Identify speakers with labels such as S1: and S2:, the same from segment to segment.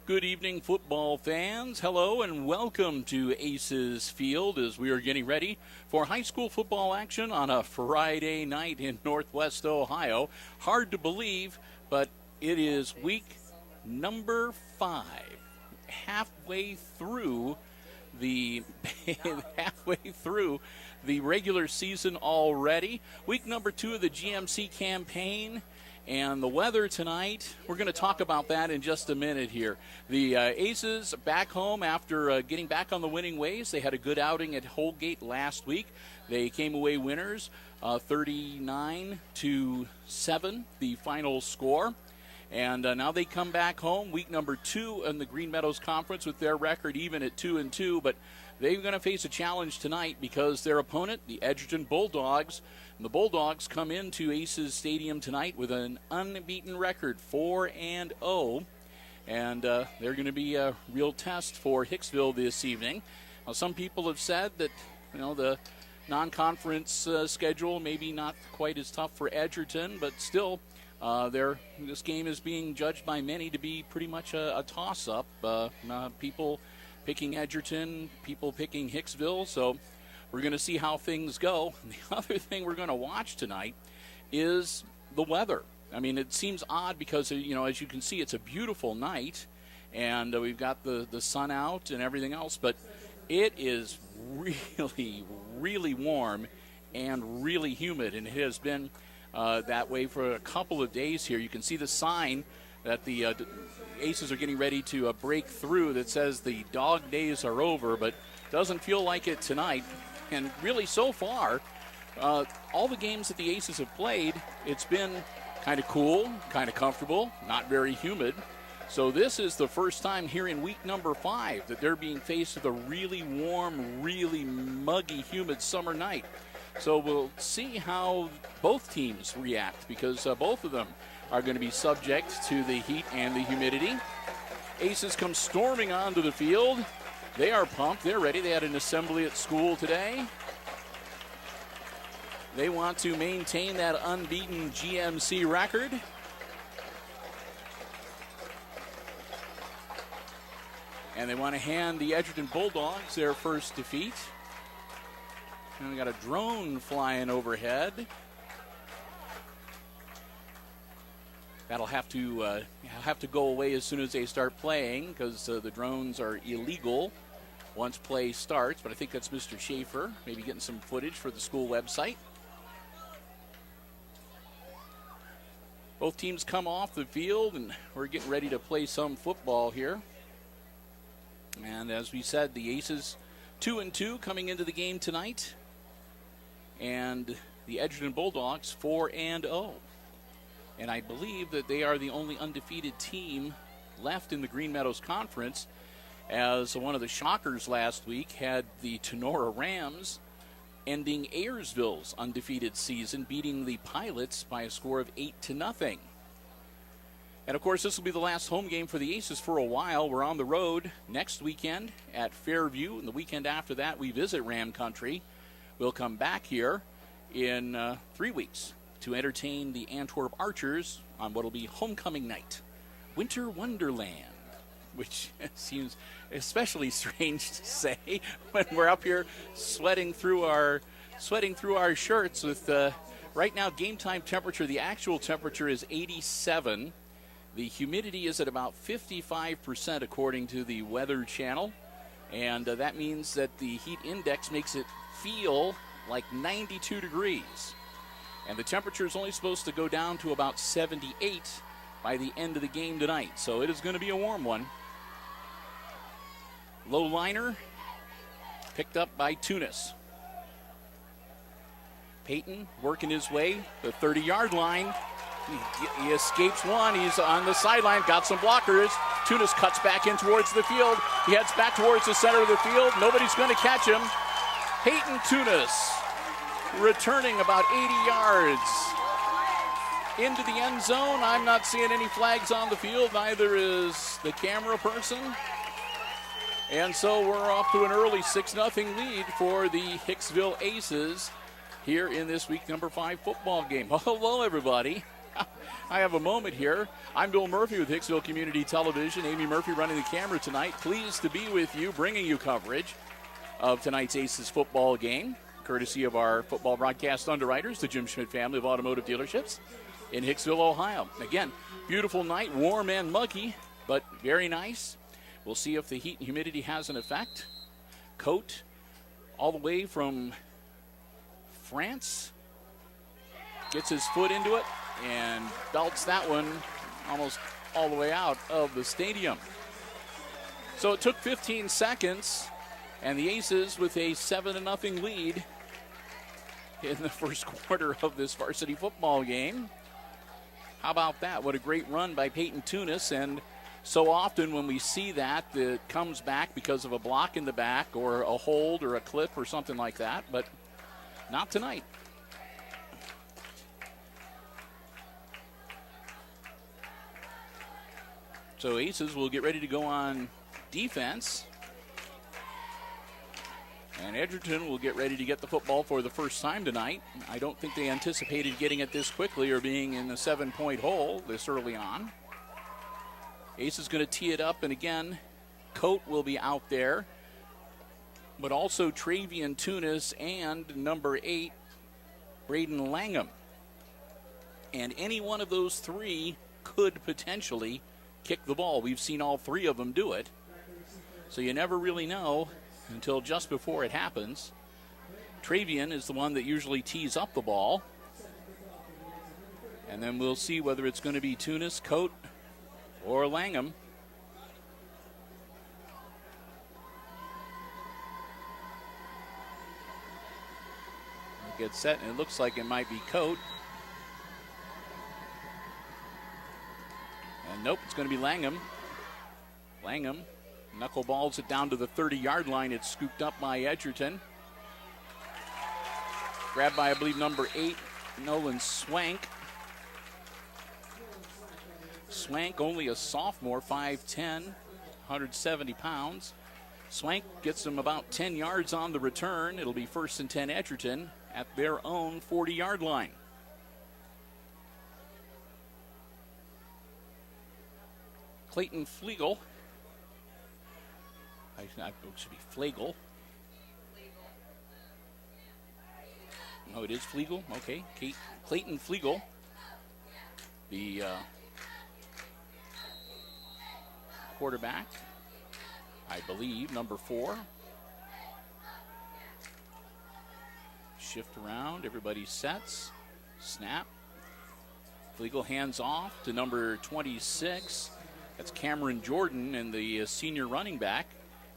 S1: Good evening, football fans. Hello and welcome to Aces Field as we are getting ready for high school football action on a Friday night in Northwest Ohio. Hard to believe, but it is week number 5, halfway through the regular season already. Week number 2 of the GMC campaign. And the weather tonight, we're going to talk about that in just a minute here. The Aces back home after getting back on the winning ways. They had a good outing at Holgate last week. They came away winners, 39-7, the final score. And now they come back home, week number 2 in the Green Meadows Conference with their record even at 2-2. But they're going to face a challenge tonight because their opponent, the Edgerton Bulldogs, and the Bulldogs come into Aces Stadium tonight with an unbeaten record, 4-0. And they're going to be a real test for Hicksville this evening. Now, some people have said that, the non-conference schedule maybe not quite as tough for Edgerton, but still, this game is being judged by many to be pretty much a toss-up. People picking Edgerton, people picking Hicksville, so we're going to see how things go. The other thing we're going to watch tonight is the weather. I mean, it seems odd because, as you can see, it's a beautiful night, and we've got the sun out and everything else, but it is really, really warm and really humid, and it has been that way for a couple of days here. You can see the sign that the Aces are getting ready to break through that says the dog days are over, but doesn't feel like it tonight. And really, so far, all the games that the Aces have played, it's been kind of cool, kind of comfortable, not very humid. So this is the first time here in week number 5 that they're being faced with a really warm, really muggy, humid summer night. So we'll see how both teams react because both of them are going to be subject to the heat and the humidity. Aces come storming onto the field. They are pumped. They're ready. They had an assembly at school today. They want to maintain that unbeaten GMC record. And they want to hand the Edgerton Bulldogs their first defeat. And we got a drone flying overhead. That'll have to go away as soon as they start playing because the drones are illegal once play starts. But I think that's Mr. Schaefer, maybe getting some footage for the school website. Both teams come off the field, and we're getting ready to play some football here. And as we said, the Aces 2-2 coming into the game tonight. And the Edgerton Bulldogs 4-0. And I believe that they are the only undefeated team left in the Green Meadows Conference, as one of the shockers last week had the Tenora Rams ending Ayersville's undefeated season, beating the Pilots by a score of 8-0. And, of course, this will be the last home game for the Aces for a while. We're on the road next weekend at Fairview, and the weekend after that we visit Ram Country. We'll come back here in 3 weeks to entertain the Antwerp Archers on what will be homecoming night, Winter Wonderland, which seems especially strange to say when we're up here sweating through our shirts with right now game time temperature. The actual temperature is 87. The humidity is at about 55% according to the Weather Channel, and that means that the heat index makes it feel like 92 degrees. And the temperature is only supposed to go down to about 78 by the end of the game tonight. So it is going to be a warm one. Low liner picked up by Tunis. Peyton working his way, the 30-yard line. He escapes one. He's on the sideline, got some blockers. Tunis cuts back in towards the field. He heads back towards the center of the field. Nobody's going to catch him. Peyton Tunis returning about 80 yards into the end zone. I'm not seeing any flags on the field. Neither is the camera person. And so we're off to an early 6-0 lead for the Hicksville Aces here in this week number 5 football game. Hello, everybody. I have a moment here. I'm Bill Murphy with Hicksville Community Television. Amy Murphy running the camera tonight. Pleased to be with you, bringing you coverage of tonight's Aces football game, courtesy of our football broadcast underwriters, the Jim Schmidt family of automotive dealerships in Hicksville, Ohio. Again, beautiful night, warm and muggy, but very nice. We'll see if the heat and humidity has an effect. Coat all the way from France gets his foot into it and belts that one almost all the way out of the stadium. So it took 15 seconds, and the Aces with a 7-0 lead in the first quarter of this varsity football game. How about that? What a great run by Peyton Tunis. And so often when we see that, it comes back because of a block in the back or a hold or a clip or something like that, but not tonight. So Aces will get ready to go on defense. And Edgerton will get ready to get the football for the first time tonight. I don't think they anticipated getting it this quickly or being in the 7-point hole this early on. Ace is going to tee it up, and again, Coat will be out there, but also Travian Tunis and number 8, Braden Langham. And any one of those three could potentially kick the ball. We've seen all three of them do it. So you never really know until just before it happens. Travian is the one that usually tees up the ball. And then we'll see whether it's going to be Tunis, Coat, or Langham. It gets set, and it looks like it might be Coat. And nope, it's going to be Langham. Langham knuckleballs it down to the 30-yard line. It's scooped up by Edgerton. Grabbed by, I believe, number 8, Nolan Swank. Swank, only a sophomore, 5'10", 170 pounds. Swank gets them about 10 yards on the return. It'll be 1st and 10 Edgerton at their own 40-yard line. Clayton Flegel. It should be Flegel. No, it is Flegel. Okay. Clayton Flegel. The quarterback, I believe, number 4. Shift around. Everybody sets. Snap. Flegel hands off to number 26. That's Cameron Jordan, and the senior running back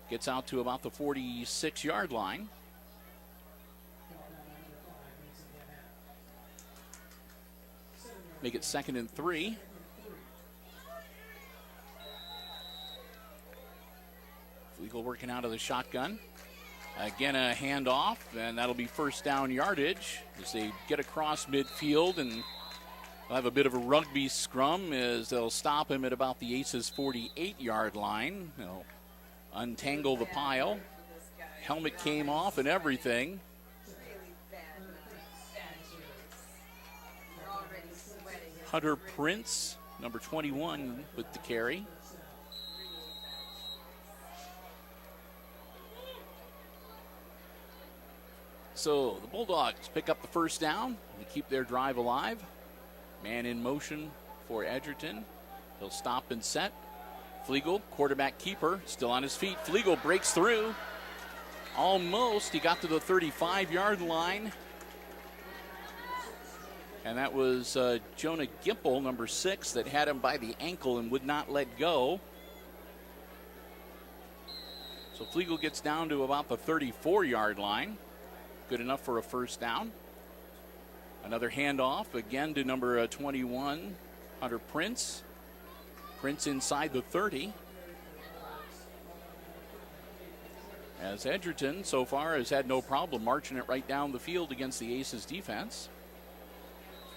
S1: gets out to about the 46-yard line. Make it 2nd and 3. Flegel working out of the shotgun. Again, a handoff, and that'll be 1st down yardage as they get across midfield, and they'll have a bit of a rugby scrum as they'll stop him at about the Aces' 48-yard line. They'll untangle the pile. Helmet came off and everything. Hunter Prince, number 21, with the carry. So the Bulldogs pick up the 1st down and keep their drive alive. Man in motion for Edgerton. He'll stop and set. Flegel, quarterback keeper, still on his feet. Flegel breaks through. Almost. He got to the 35-yard line. And that was Jonah Gimple, number 6, that had him by the ankle and would not let go. So Flegel gets down to about the 34-yard line. Good enough for a 1st down. Another handoff again to number 21, Hunter Prince. Prince inside the 30. As Edgerton so far has had no problem marching it right down the field against the Aces defense.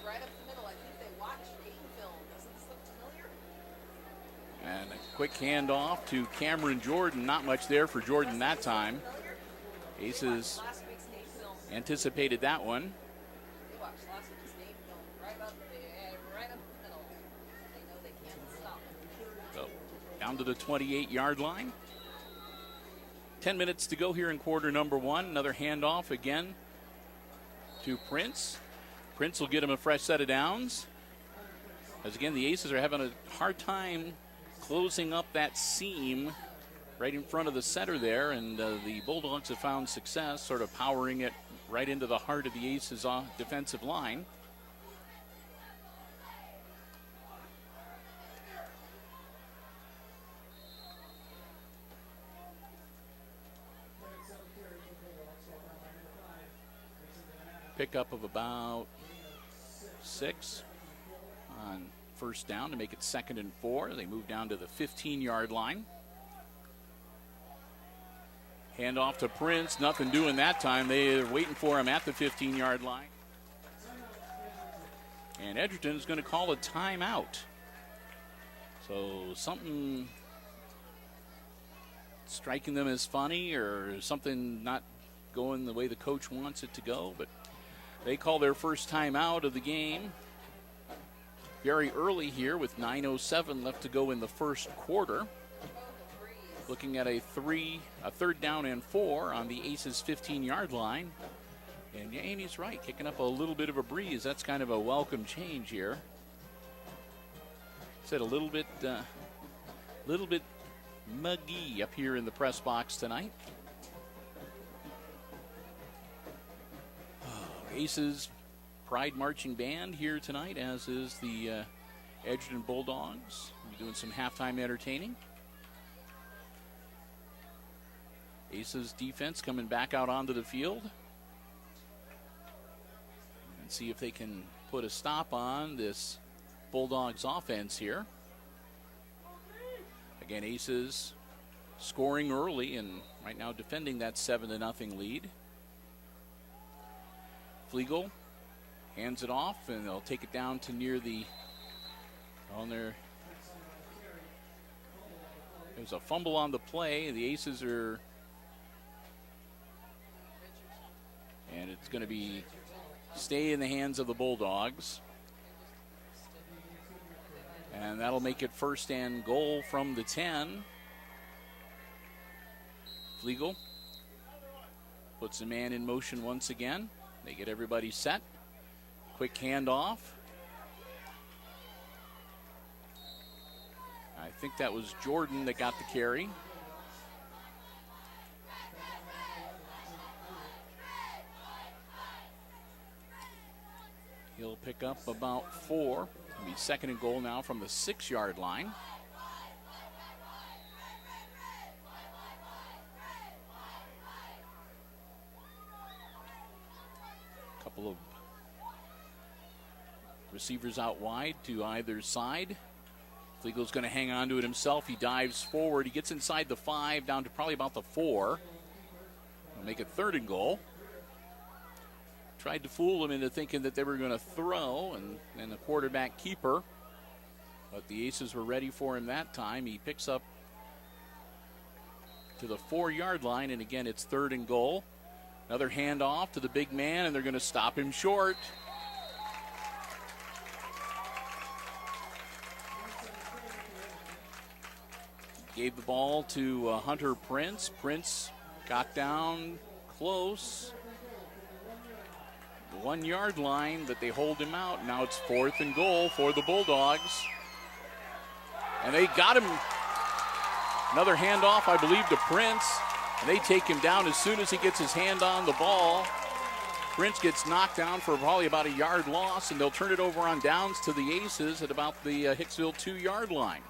S2: Right up the middle. I think they watched game film. Doesn't this look familiar?
S1: And a quick handoff to Cameron Jordan. Not much there for Jordan that time. Aces anticipated that one.
S2: They watched last week's game film right up the middle. They know they can't stop it.
S1: So down to the 28-yard line. 10 minutes to go here in quarter number one. Another handoff again to Prince. Prince will get him a fresh set of downs. As again, the Aces are having a hard time closing up that seam right in front of the center there, and the Bulldogs have found success sort of powering it right into the heart of the Aces defensive line. Pickup of about 6 on first down to make it 2nd and 4. They move down to the 15-yard line. Handoff to Prince. Nothing doing that time. They're waiting for him at the 15-yard line. And Edgerton is going to call a timeout. So something striking them as funny or something not going the way the coach wants it to go, but they call their first timeout of the game very early here with 9:07 left to go in the first quarter. Looking at a 3rd down and 4 on the Aces 15-yard line. And yeah, Amy's right, kicking up a little bit of a breeze. That's kind of a welcome change here. Said a little bit muggy up here in the press box tonight. Aces Pride Marching Band here tonight, as is the Edgerton Bulldogs. We'll be doing some halftime entertaining. Aces defense coming back out onto the field. And see if they can put a stop on this Bulldogs offense here. Again, Aces scoring early and right now defending that 7-0 lead. Flegel hands it off, and they'll take it down to near the on there. There's a fumble on the play. The Aces are, and it's going to stay in the hands of the Bulldogs. And that'll make it 1st and goal from the 10. Flegel puts the man in motion once again. They get everybody set. Quick handoff. I think that was Jordan that got the carry. He'll pick up about 4. It'll be 2nd and goal now from the 6-yard line. Couple of receivers out wide to either side. Flegel's going to hang on to it himself. He dives forward. He gets inside the 5, down to probably about the 4. He'll make it 3rd and goal. Tried to fool them into thinking that they were going to throw, and the quarterback keeper. But the Aces were ready for him that time. He picks up to the 4-yard line, and again, it's 3rd and goal. Another handoff to the big man, and they're going to stop him short. Gave the ball to Hunter Prince. Prince got down close. The 1-yard line, but they hold him out. Now it's 4th and goal for the Bulldogs. And they got him. Another handoff, I believe, to Prince. And they take him down as soon as he gets his hand on the ball. Prince gets knocked down for probably about a yard loss, and they'll turn it over on downs to the Aces at about the Hicksville 2-yard line.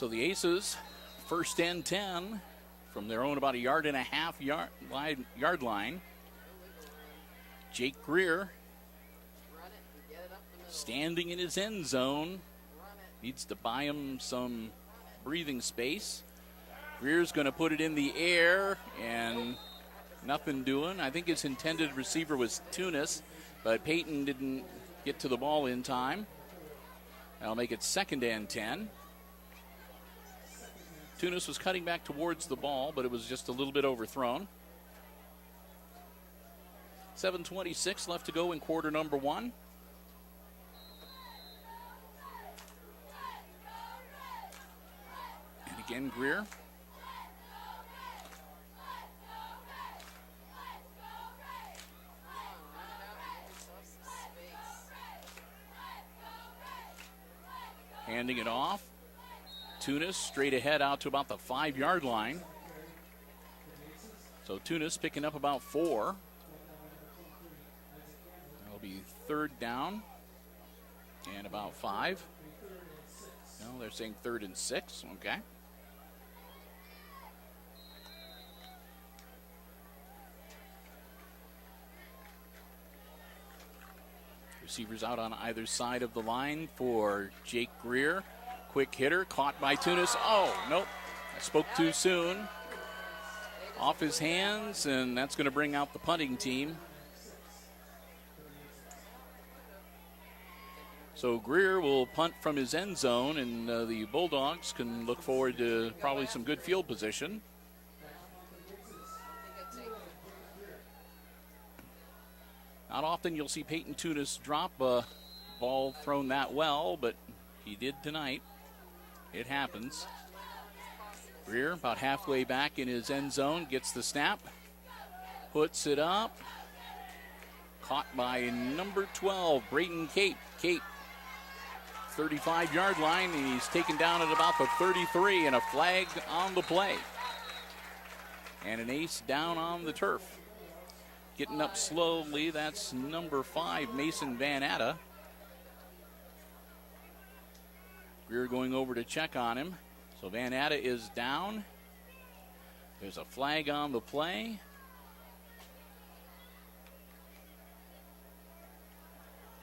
S1: So the Aces, first and 10 from their own about a yard and a half yard line. Jake Greer
S2: Run it and get it up the middle.
S1: standing in his end zone.
S2: Run it.
S1: Needs to buy him some breathing space. Greer's going to put it in the air and nothing doing. I think his intended receiver was Tunis, but Peyton didn't get to the ball in time. That'll make it second and 10. Tunis was cutting back towards the ball, but it was just a little bit overthrown. 7:26 left to go in quarter number one. And again, Greer. Handing it off. Tunis straight ahead out to about the 5-yard line. So Tunis picking up about 4. That'll be third down and about 5. No, they're saying 3rd and 6. Okay. Receivers out on either side of the line for Jake Greer. Quick hitter, caught by Tunis. Oh, nope. I spoke too soon. Off his hands, and that's going to bring out the punting team. So Greer will punt from his end zone, and the Bulldogs can look forward to probably some good field position. Not often you'll see Peyton Tunis drop a ball thrown that well, but he did tonight. It happens. Greer about halfway back in his end zone, gets the snap, puts it up. Caught by number 12, Brayton Cape. Cape, 35-yard line, and he's taken down at about the 33, and a flag on the play. And an ace down on the turf. Getting up slowly, that's number 5, Mason Van Atta. Greer going over to check on him. So Van Atta is down. There's a flag on the play.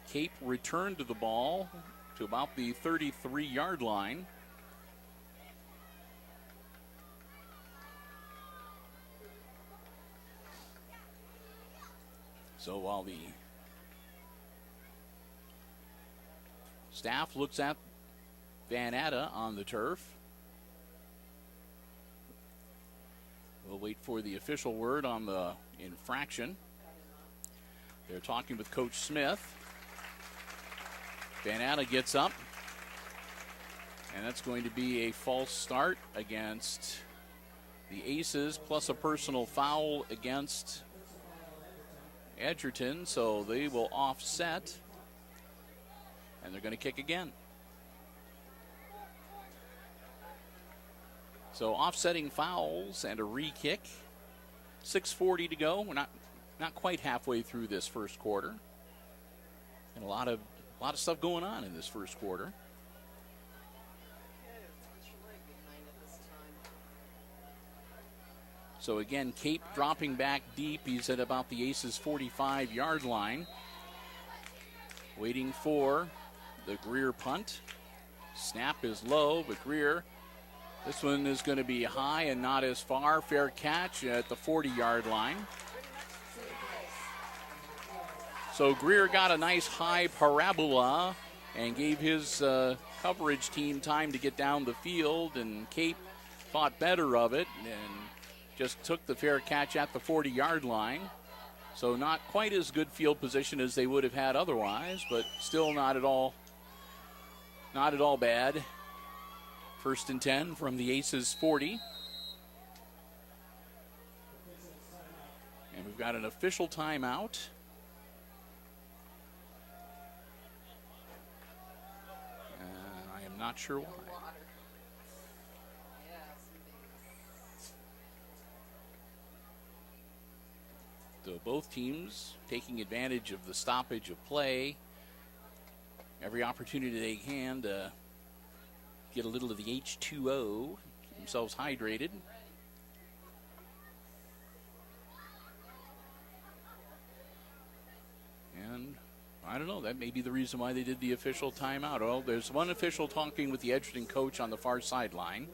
S1: Cape returned to the ball to about the 33-yard line. So while the staff looks at Van Atta on the turf, we'll wait for the official word on the infraction. They're talking with Coach Smith. Van Atta gets up, and that's going to be a false start against the Aces, plus a personal foul against Edgerton, so they will offset, and they're going to kick again. So offsetting fouls and a re-kick. 6:40 to go. We're not quite halfway through this first quarter, and a lot of stuff going on in this first quarter. So again, Cape dropping back deep. He's at about the Aces' 45-yard line. Waiting for the Greer punt. Snap is low, but Greer, this one is going to be high and not as far. Fair catch at the 40-yard line. So Greer got a nice high parabola and gave his coverage team time to get down the field, and Cape thought better of it and just took the fair catch at the 40-yard line. So not quite as good field position as they would have had otherwise, but still not at all bad. First and 10 from the Aces 40. And we've got an official timeout. I am not sure why. So both teams taking advantage of the stoppage of play. Every opportunity they can to get a little of the H2O, keep themselves hydrated. And I don't know, that may be the reason why they did the official timeout. Well, there's one official talking with the Edgerton coach on the far sideline,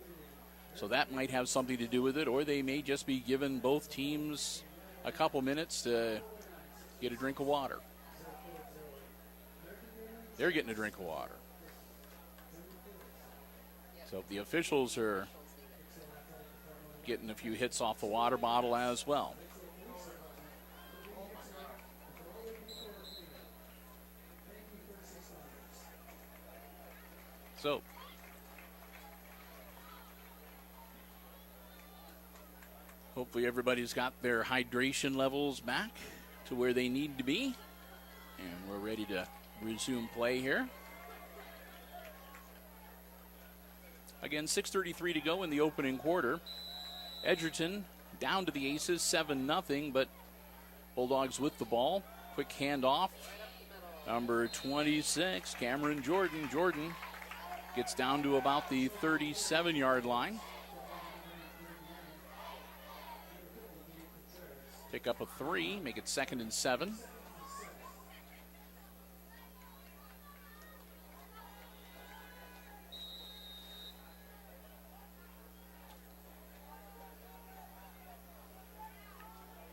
S1: so that might have something to do with it, or they may just be giving both teams a couple minutes to get a drink of water. They're getting a drink of water. So the officials are getting a few hits off the water bottle as well. So hopefully everybody's got their hydration levels back to where they need to be. And we're ready to resume play here. Again, 6:33 to go in the opening quarter. Edgerton down to the Aces, 7-0, but Bulldogs with the ball. Quick handoff. Number 26, Cameron Jordan. Jordan gets down to about the 37-yard line. Pick up a 3, make it 2nd and 7.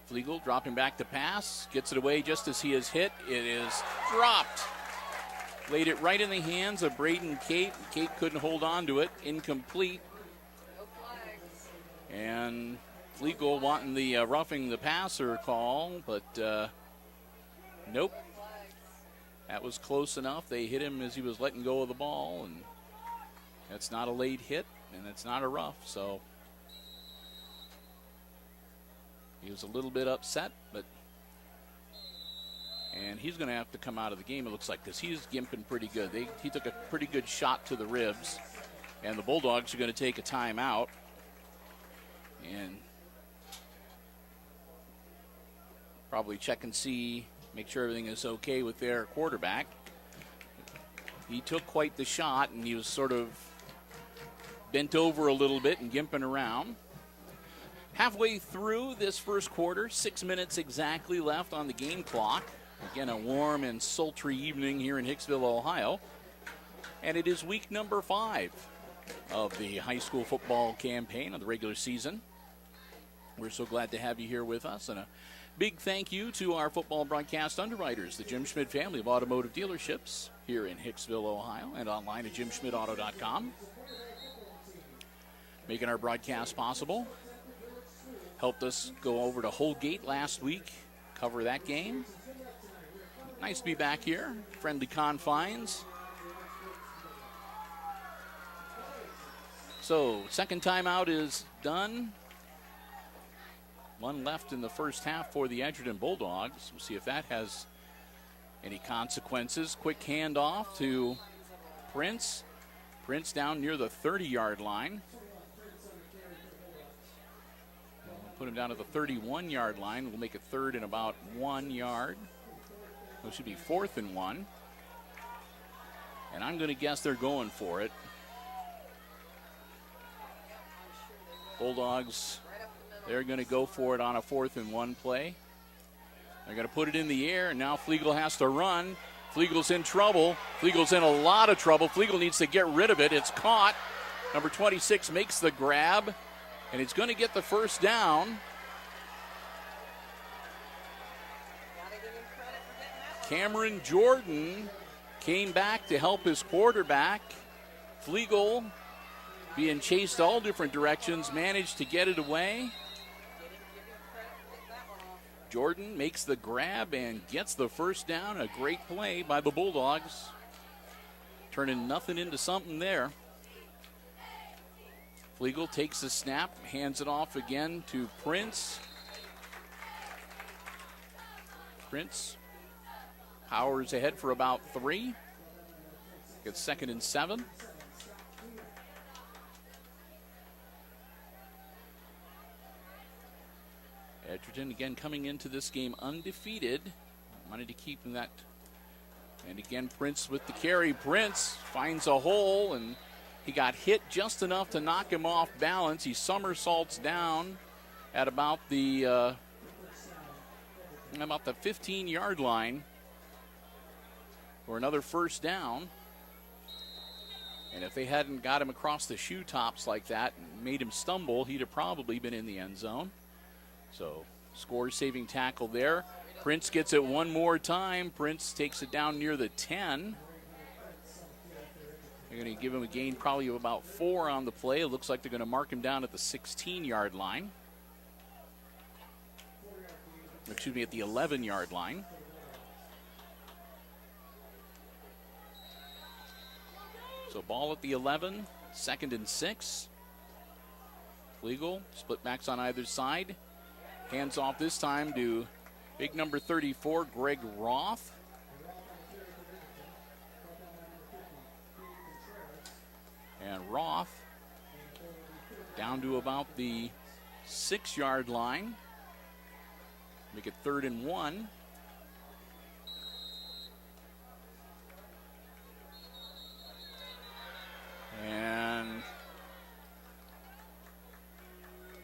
S1: Flegel dropping back to pass, gets it away just as he is hit. It is dropped. Laid it right in the hands of Braden Cape. Cape couldn't hold on to it. Incomplete.
S2: No flags.
S1: And Flegel wanting the roughing the passer call, but nope. That was close enough. They hit him as he was letting go of the ball, and that's not a late hit, and it's not a rough, so he was a little bit upset, and he's going to have to come out of the game, it looks like, because he's gimping pretty good. He took a pretty good shot to the ribs, and the Bulldogs are going to take a timeout. And probably check and see, make sure everything is okay with their quarterback. He took quite the shot, and he was sort of bent over a little bit and gimping around. Halfway through this first quarter, 6 minutes exactly left on the game clock. Again, a warm and sultry evening here in Hicksville, Ohio. And it is week number 5 of the high school football campaign of the regular season. We're so glad to have you here with us. And a big thank you to our football broadcast underwriters, the Jim Schmidt family of automotive dealerships here in Hicksville, Ohio, and online at jimschmidtauto.com. Making our broadcast possible. Helped us go over to Holgate last week, cover that game. Nice to be back here, friendly confines. So, second timeout is done. One left in the first half for the Edgerton Bulldogs. We'll see if that has any consequences. Quick handoff to Prince. Prince down near the 30-yard line. Put him down to the 31-yard line. We'll make it 3rd and about 1 yard. It should be 4th and 1. And I'm going to guess they're going for it. Bulldogs, they're going to go for it on a 4th and 1 play. They're going to put it in the air, and now Flegel has to run. Flegel's in trouble. Flegel's in a lot of trouble. Flegel needs to get rid of it. It's caught. Number 26 makes the grab, and it's going to get the first down. Cameron Jordan came back to help his quarterback. Flegel, being chased all different directions, managed to get it away. Jordan makes the grab and gets the first down. A great play by the Bulldogs. Turning nothing into something there. Flegel takes the snap, hands it off again to Prince. Prince powers ahead for about 3. Gets 2nd and 7. Edgerton again coming into this game undefeated. Wanted to keep that. And again, Prince with the carry. Prince finds a hole and He got hit just enough to knock him off balance. He somersaults down at about the 15-yard line for another first down. And if they hadn't got him across the shoe tops like that and made him stumble, he'd have probably been in the end zone. So, score-saving tackle there. Prince gets it one more time. Prince takes it down near the 10. They're going to give him a gain probably of about 4 on the play. It looks like they're going to mark him down at the 16-yard line. Excuse me, at the 11-yard line. So ball at the 11, 2nd and 6. Legal, split backs on either side. Hands off this time to big number 34, Greg Roth. And Roth down to about the 6-yard line. Make it 3rd and 1. And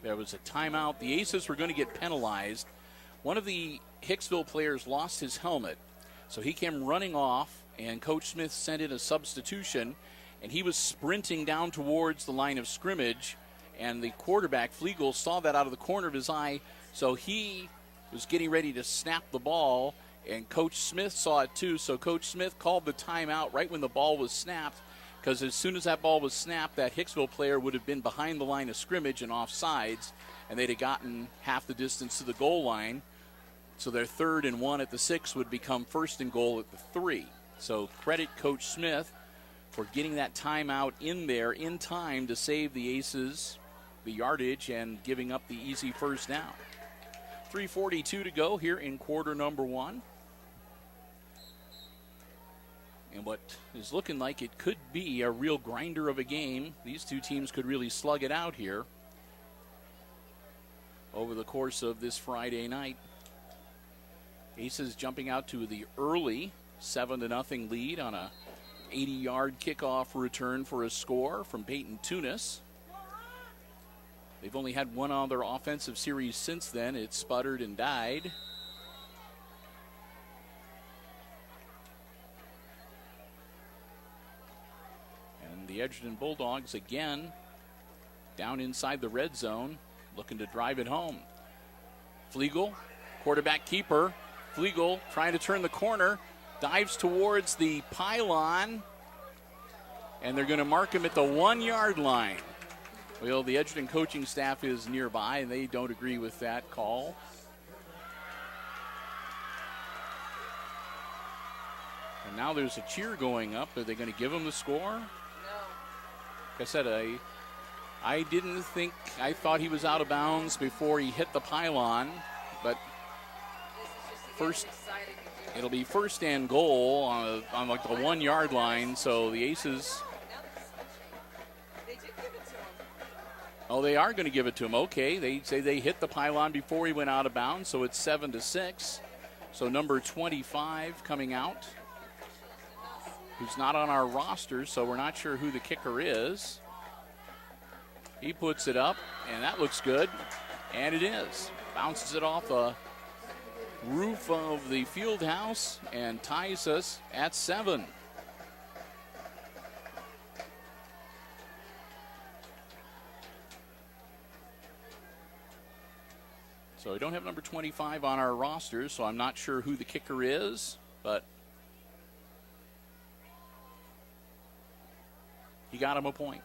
S1: there was a timeout. The Aces were going to get penalized. One of the Hicksville players lost his helmet, so he came running off, and Coach Smith sent in a substitution, and he was sprinting down towards the line of scrimmage, and the quarterback, Flegel, saw that out of the corner of his eye, so he was getting ready to snap the ball, and Coach Smith saw it too, so Coach Smith called the timeout right when the ball was snapped, because as soon as that ball was snapped, that Hicksville player would have been behind the line of scrimmage and off sides, and they'd have gotten half the distance to the goal line. So their 3rd and 1 at the 6 would become 1st and goal at the 3. So credit Coach Smith for getting that timeout in there in time to save the Aces the yardage and giving up the easy first down. 3:42 to go here in quarter number 1. And what is looking like it could be a real grinder of a game. These two teams could really slug it out here over the course of this Friday night. Aces jumping out to the early 7-0 lead on a 80-yard kickoff return for a score from Peyton Tunis. They've only had one other offensive series since then. It sputtered and died. The Edgerton Bulldogs again down inside the red zone, looking to drive it home. Flegel, quarterback keeper. Flegel trying to turn the corner, dives towards the pylon, and they're going to mark him at the 1-yard line. Well, the Edgerton coaching staff is nearby, and they don't agree with that call. And now there's a cheer going up. Are they going to give him the score? Like I said, I didn't think, I thought he was out of bounds before he hit the pylon, but it'll be 1st and goal on like the 1-yard line, so the Aces, oh, they are going to give it to him. Okay, they say they hit the pylon before he went out of bounds, so it's 7-6. So number 25 coming out, who's not on our roster, so we're not sure who the kicker is. He puts it up, and that looks good, and it is. Bounces it off the roof of the field house and ties us at 7. So we don't have number 25 on our roster, so I'm not sure who the kicker is, but he got him a point.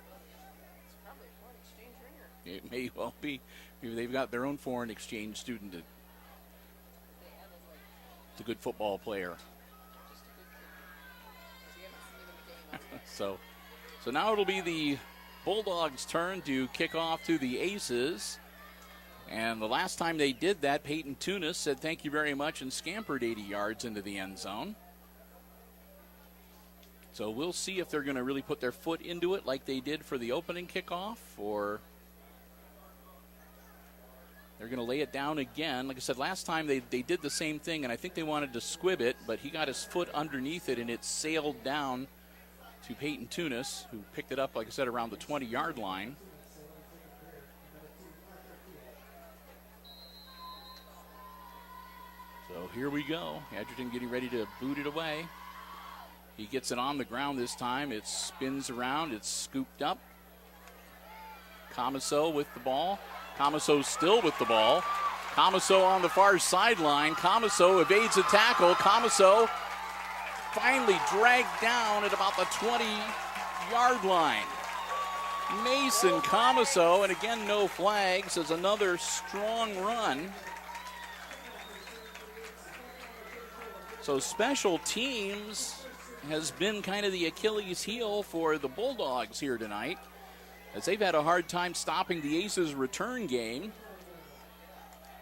S2: It's probably a foreign exchange ringer.
S1: It may well be. Maybe they've got their own foreign exchange student. It's a good football player.
S2: Just a good kid. We haven't seen him in a game.
S1: So now it'll be the Bulldogs' turn to kick off to the Aces. And the last time they did that, Peyton Tunis said thank you very much and scampered 80 yards into the end zone. So we'll see if they're going to really put their foot into it like they did for the opening kickoff, or they're going to lay it down again. Like I said, last time they did the same thing, and I think they wanted to squib it, but he got his foot underneath it, and it sailed down to Peyton Tunis, who picked it up, like I said, around the 20-yard line. So here we go. Edgerton getting ready to boot it away. He gets it on the ground this time. It spins around. It's scooped up. Comiso with the ball. Comiso still with the ball. Comiso on the far sideline. Comiso evades a tackle. Comiso finally dragged down at about the 20-yard line. Mason Comiso, and again no flags, as another strong run. So special teams has been kind of the Achilles heel for the Bulldogs here tonight, as they've had a hard time stopping the Aces' return game.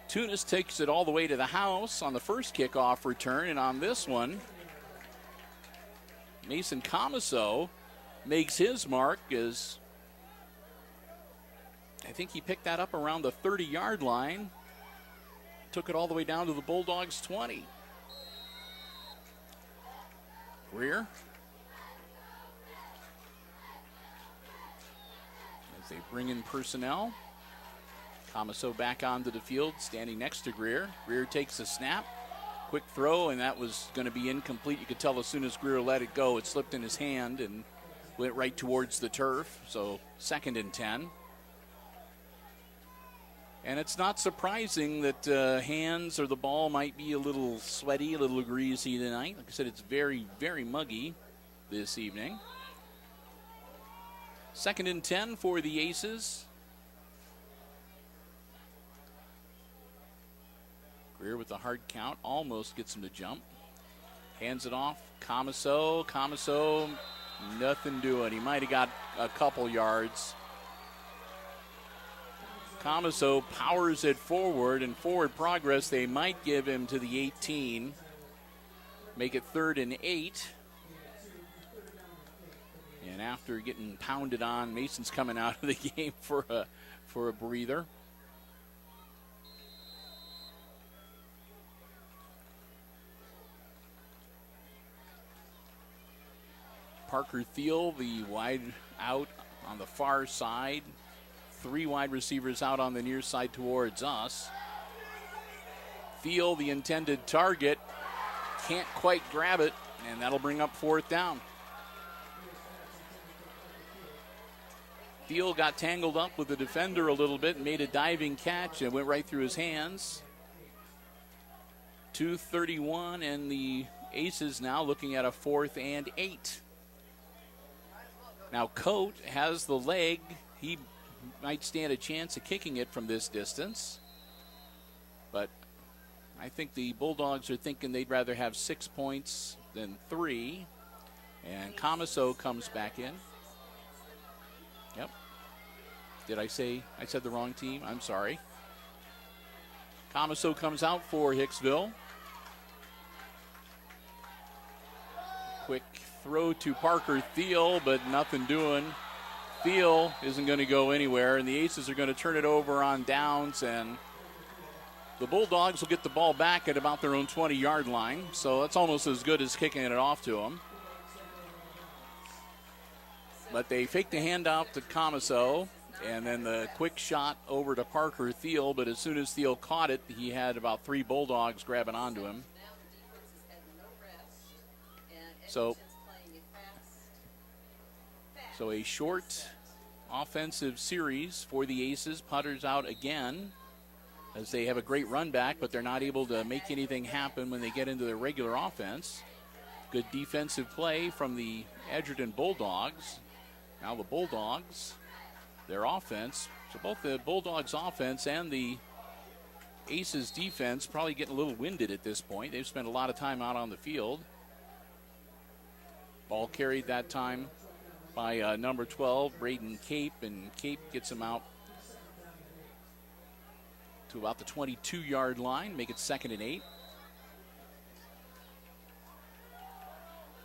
S1: Tunis takes it all the way to the house on the first kickoff return, and on this one, Mason Comiso makes his mark, as I think he picked that up around the 30-yard line, took it all the way down to the Bulldogs' 20. Greer, as they bring in personnel. Comiso back onto the field, standing next to Greer. Greer takes a snap, quick throw, and that was going to be incomplete. You could tell as soon as Greer let it go, it slipped in his hand and went right towards the turf. So 2nd and 10. And it's not surprising that hands or the ball might be a little sweaty, a little greasy tonight. Like I said, it's very, very muggy this evening. 2nd and 10 for the Aces. Greer with the hard count, almost gets him to jump. Hands it off, Comiso. Comiso, nothing doing. He might have got a couple yards. Comiso powers it forward, and forward progress they might give him to the 18. Make it 3rd and 8. And after getting pounded on, Mason's coming out of the game for a breather. Parker Thiel, the wide out on the far side. 3 wide receivers out on the near side towards us. Thiel, the intended target, can't quite grab it, and that'll bring up 4th down. Thiel got tangled up with the defender a little bit and made a diving catch, and went right through his hands. 2:31, and the Aces now looking at a 4th and 8. Now Coate has the leg. He might stand a chance of kicking it from this distance. But I think the Bulldogs are thinking they'd rather have 6 points than 3. And Comiso comes back in. Yep. Did I say I said the wrong team? I'm sorry. Comiso comes out for Hicksville. Quick throw to Parker Thiel, but nothing doing. Thiel isn't going to go anywhere, and the Aces are going to turn it over on downs, and the Bulldogs will get the ball back at about their own 20-yard line, so that's almost as good as kicking it off to them. But they fake the handoff to Comiso, and then the quick shot over to Parker Thiel, but as soon as Thiel caught it, he had about 3 Bulldogs grabbing onto him. So a short offensive series for the Aces. Putters out again, as they have a great run back, but they're not able to make anything happen when they get into their regular offense. Good defensive play from the Edgerton Bulldogs. Now the Bulldogs, their offense. So both the Bulldogs offense and the Aces defense probably getting a little winded at this point. They've spent a lot of time out on the field. Ball carried that time by number 12, Braden Cape, and Cape gets him out to about the 22-yard line, make it 2nd and 8.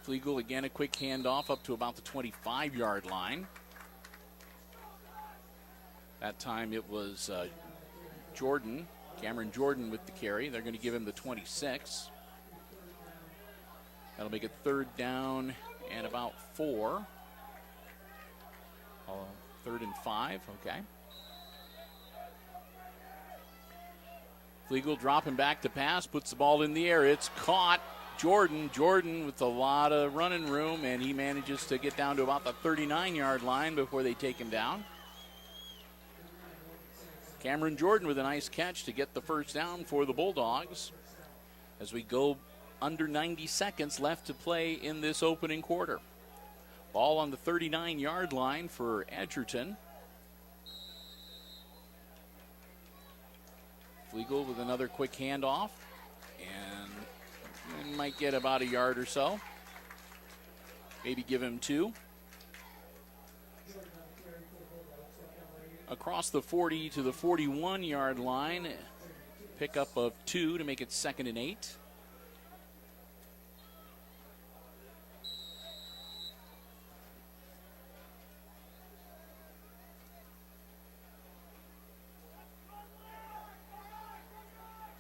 S1: Flegel again, a quick handoff up to about the 25-yard line. That time it was Cameron Jordan with the carry. They're going to give him the 26. That'll make it 3rd down and about 4. 3rd and 5, okay. Flegel dropping back to pass, puts the ball in the air. It's caught. Jordan with a lot of running room, and he manages to get down to about the 39-yard line before they take him down. Cameron Jordan with a nice catch to get the first down for the Bulldogs as we go under 90 seconds left to play in this opening quarter. Ball on the 39-yard line for Edgerton. Flegel with another quick handoff, and might get about a yard or so. Maybe give him 2. Across the 40 to the 41-yard line, pickup of 2 to make it 2nd and 8.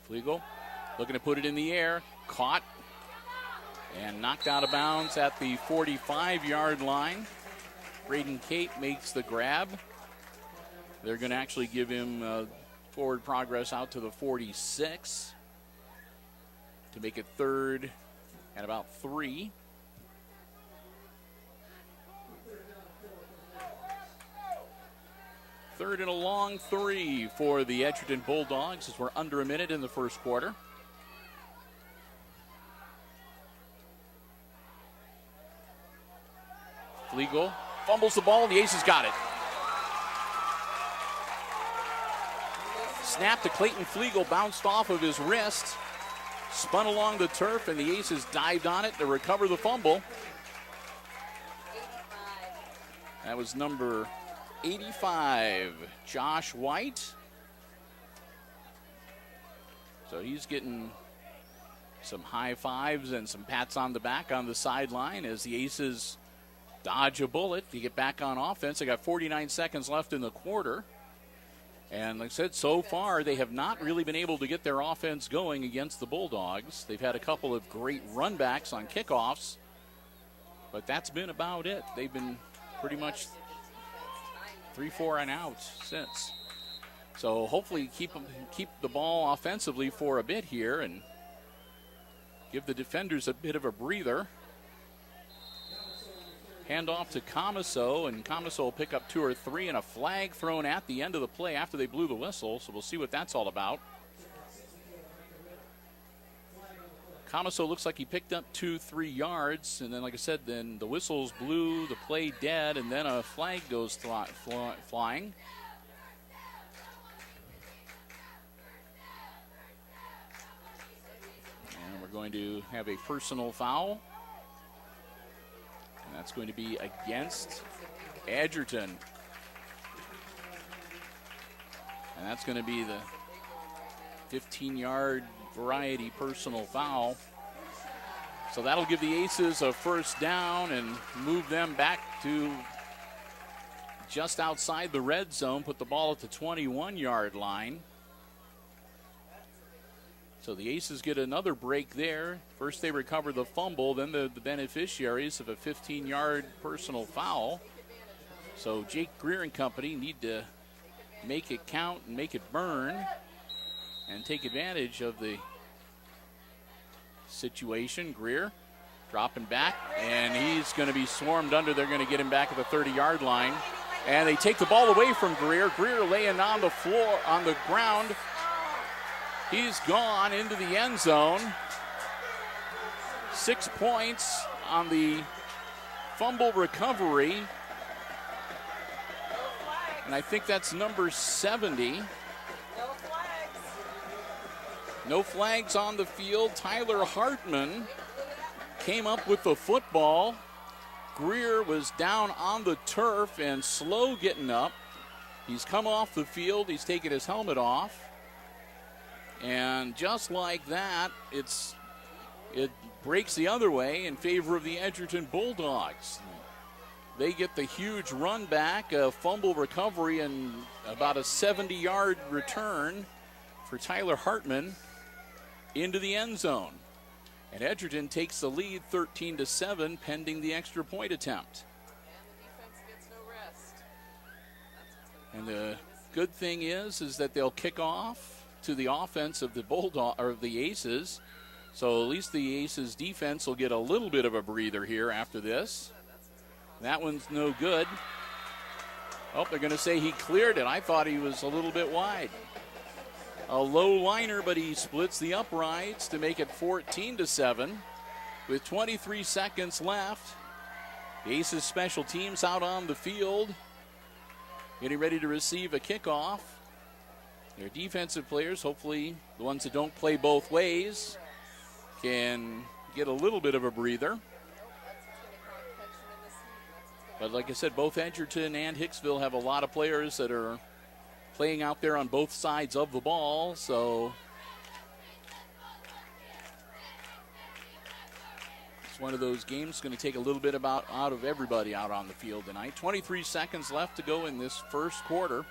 S1: Flegel looking to put it in the air, caught and knocked out of bounds at the 45-yard line. Braden Kate makes the grab. They're going to actually give him forward progress out to the 46 to make it 3rd and about 3. Third and a long 3 for the Edgerton Bulldogs as we're under a minute in the first quarter. Flegel fumbles the ball, and the Aces got it. Snap to Clayton Flegel, bounced off of his wrist, spun along the turf, and the Aces dived on it to recover the fumble.
S2: 85.
S1: That was number 85, Josh White. So he's getting some high fives and some pats on the back on the sideline as the Aces dodge a bullet to get back on offense. They got 49 seconds left in the quarter. And like I said, so far they have not really been able to get their offense going against the Bulldogs. They've had a couple of great runbacks on kickoffs, but that's been about it. They've been pretty much 3-4 and out since. So hopefully keep the ball offensively for a bit here and give the defenders a bit of a breather. Hand off to Comiso, and Comiso will pick up 2 or 3, and a flag thrown at the end of the play after they blew the whistle, so we'll see what that's all about. Comiso looks like he picked up 2-3 yards, and then, like I said, then the whistles blew, the play dead, and then a flag goes flying. And we're going to have a personal foul. And that's going to be against Edgerton. And that's going to be the 15-yard variety personal foul. So that'll give the Aces a first down and move them back to just outside the red zone, put the ball at the 21-yard line. So the Aces get another break there. First they recover the fumble, then the beneficiaries of a 15-yard personal foul. So Jake Greer and company need to make it count and make it burn and take advantage of the situation. Greer dropping back, and he's going to be swarmed under. They're going to get him back at the 30-yard line. And they take the ball away from Greer. Greer laying on the floor, on the ground. He's gone into the end zone. 6 points on the fumble recovery. And I think that's number 70. No flags on the field. Tyler Hartman came up with the football. Greer was down on the turf and slow getting up. He's come off the field. He's taken his helmet off. And just like that, it breaks the other way in favor of the Edgerton Bulldogs. They get the huge run back, a fumble recovery, and about a 70-yard return for Tyler Hartman into the end zone. And Edgerton takes the lead 13-7 pending the extra point attempt.
S2: And the defense gets no rest.
S1: And the good thing is that they'll kick off to the offense of the Bulldog or the Aces. So at least the Aces defense will get a little bit of a breather here after this. That one's no good. Oh, they're going to say he cleared it. I thought he was a little bit wide. A low liner, but he splits the uprights to make it 14-7 with 23 seconds left. The Aces special teams out on the field, getting ready to receive a kickoff. Their defensive players, hopefully the ones that don't play both ways, can get a little bit of a breather. But like I said, both Edgerton and Hicksville have a lot of players that are playing out there on both sides of the ball, so it's one of those games going to take a little bit out of everybody out on the field tonight. 23 seconds left to go in this first quarter.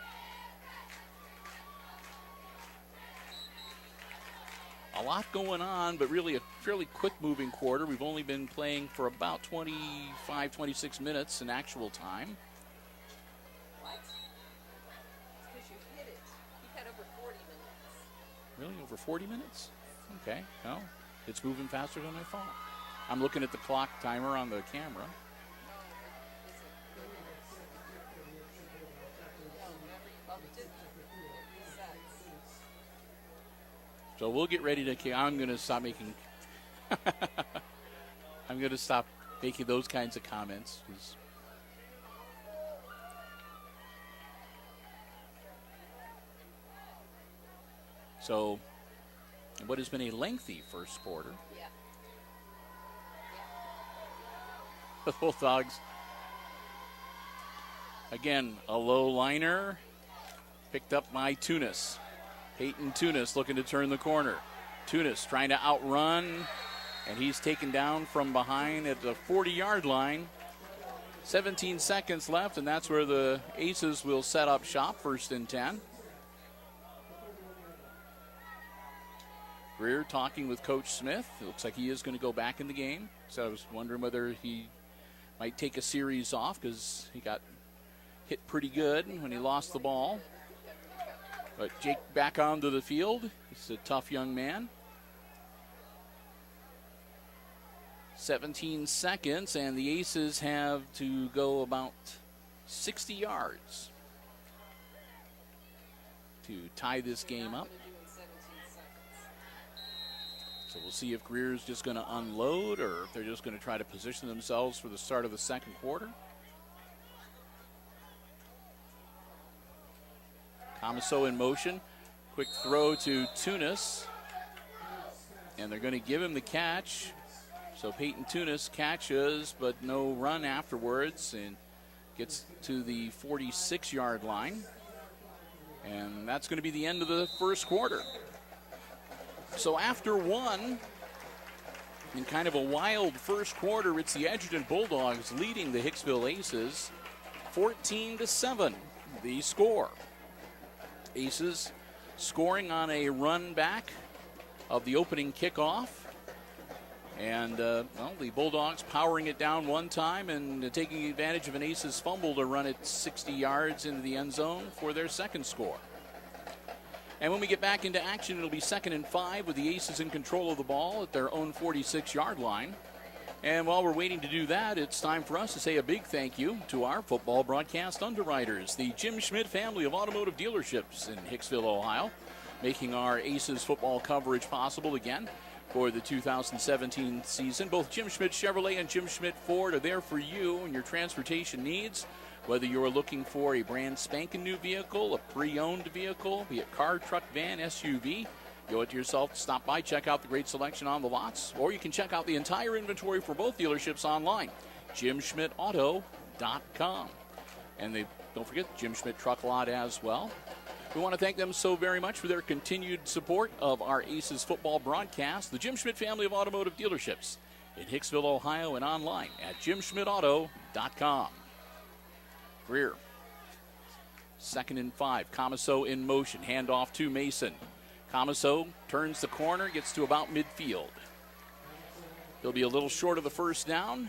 S1: A lot going on, but really a fairly quick-moving quarter. We've only been playing for about 25, 26 minutes in actual time.
S2: What? Because you hit it. You had over 40 minutes.
S1: Really? Over 40 minutes? Okay. Well, it's moving faster than I thought. I'm looking at the clock timer on the camera. So we'll get ready to. I'm going to stop making. I'm going to stop making those kinds of comments. So, what has been a lengthy first quarter.
S2: Yeah.
S1: The Bulldogs. Again, a low liner picked up by Tunis. Peyton Tunis looking to turn the corner. Tunis trying to outrun, and he's taken down from behind at the 40-yard line. 17 seconds left, and that's where the Aces will set up shop, 1st and 10. Greer talking with Coach Smith. It looks like he is going to go back in the game. So I was wondering whether he might take a series off because he got hit pretty good when he lost the ball. But Jake back onto the field. He's a tough young man. 17 seconds, and the Aces have to go about 60 yards to tie this game up. So we'll see if Greer's just going to unload or if they're just going to try to position themselves for the start of the second quarter. Comiso in motion. Quick throw to Tunis. And they're going to give him the catch. So Peyton Tunis catches, but no run afterwards, and gets to the 46-yard line. And that's going to be the end of the first quarter. So after one, in kind of a wild first quarter, it's the Edgerton Bulldogs leading the Hicksville Aces 14-7, the score. Aces scoring on a run back of the opening kickoff. And, the Bulldogs powering it down one time and taking advantage of an Aces fumble to run it 60 yards into the end zone for their second score. And when we get back into action, it'll be 2nd and 5 with the Aces in control of the ball at their own 46-yard line. And while we're waiting to do that, it's time for us to say a big thank you to our football broadcast underwriters, the Jim Schmidt family of automotive dealerships in Hicksville, Ohio, making our Aces football coverage possible again for the 2017 season. Both Jim Schmidt Chevrolet and Jim Schmidt Ford are there for you and your transportation needs. Whether you're looking for a brand spanking new vehicle, a pre-owned vehicle, be it car, truck, van, SUV, you owe it to yourself to stop by, check out the great selection on the lots, or you can check out the entire inventory for both dealerships online, JimSchmidtAuto.com. And don't forget Jim Schmidt Truck Lot as well. We want to thank them so very much for their continued support of our Aces football broadcast. The Jim Schmidt family of automotive dealerships in Hicksville, Ohio, and online at JimSchmidtAuto.com. Greer, 2nd and 5. Comiso in motion. Handoff to Mason. Comiso turns the corner, gets to about midfield. He'll be a little short of the first down,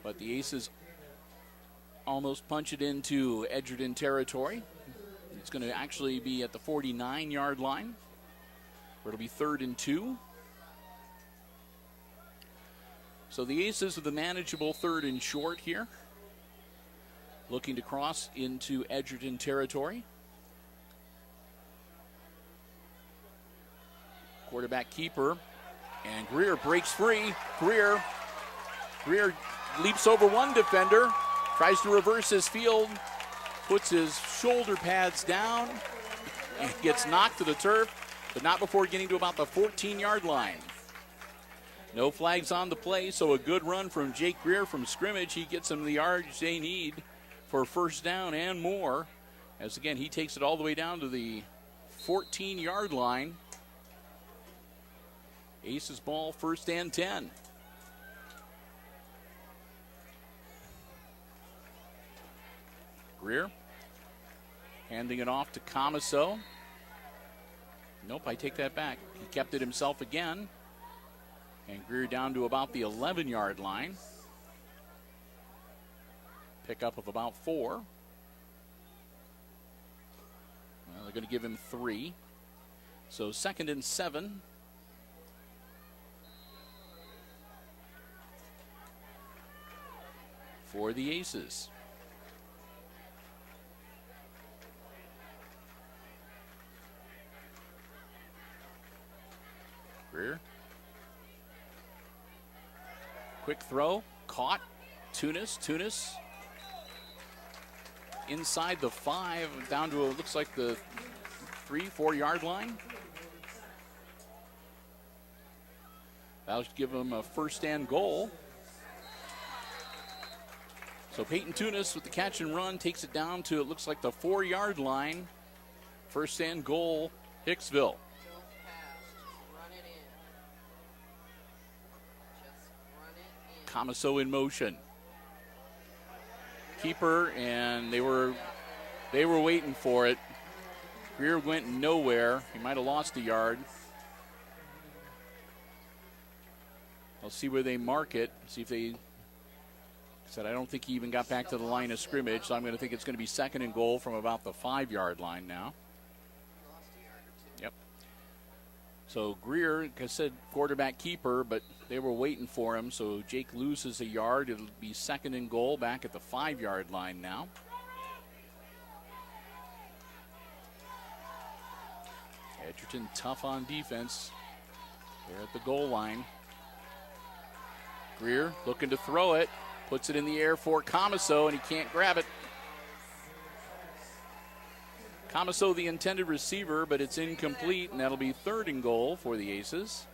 S1: but the Aces almost punch it into Edgerton territory. It's going to actually be at the 49-yard line, where it'll be 3rd and 2. So the Aces with a manageable 3rd and short here, looking to cross into Edgerton territory. Quarterback keeper, and Greer breaks free. Greer leaps over one defender, tries to reverse his field, puts his shoulder pads down, and gets knocked to the turf, but not before getting to about the 14-yard line. No flags on the play, so a good run from Jake Greer from scrimmage. He gets them the yards they need for 1st down and more, as again he takes it all the way down to the 14-yard line. Aces ball, 1st and 10. Greer handing it off to Comiso. Nope, I take that back. He kept it himself again. And Greer down to about the 11-yard line. Pickup of about 4. Well, they're going to give him 3. So 2nd and 7. For the Aces. Greer. Quick throw, caught. Tunis inside the 5, down to it looks like the 3-4 yard line. That'll give him a 1st and goal. So Peyton Tunis with the catch and run takes it down to, it looks like the 4-yard line. 1st and goal, Hicksville. Comiso in motion. Keeper, and they were waiting for it. Greer went nowhere. He might have lost a yard. I'll see where they mark it. See if they said, I don't think he even got back to the line of scrimmage, so I'm going to think it's going to be 2nd and goal from about the 5-yard line now. Yep. So Greer, like I said, quarterback keeper, but they were waiting for him, so Jake loses a yard. It'll be 2nd and goal back at the 5-yard line now. Edgerton tough on defense. They're at the goal line. Greer looking to throw it. Puts it in the air for Comiso, and he can't grab it. Comiso the intended receiver, but it's incomplete, and that'll be 3rd and goal for the Aces.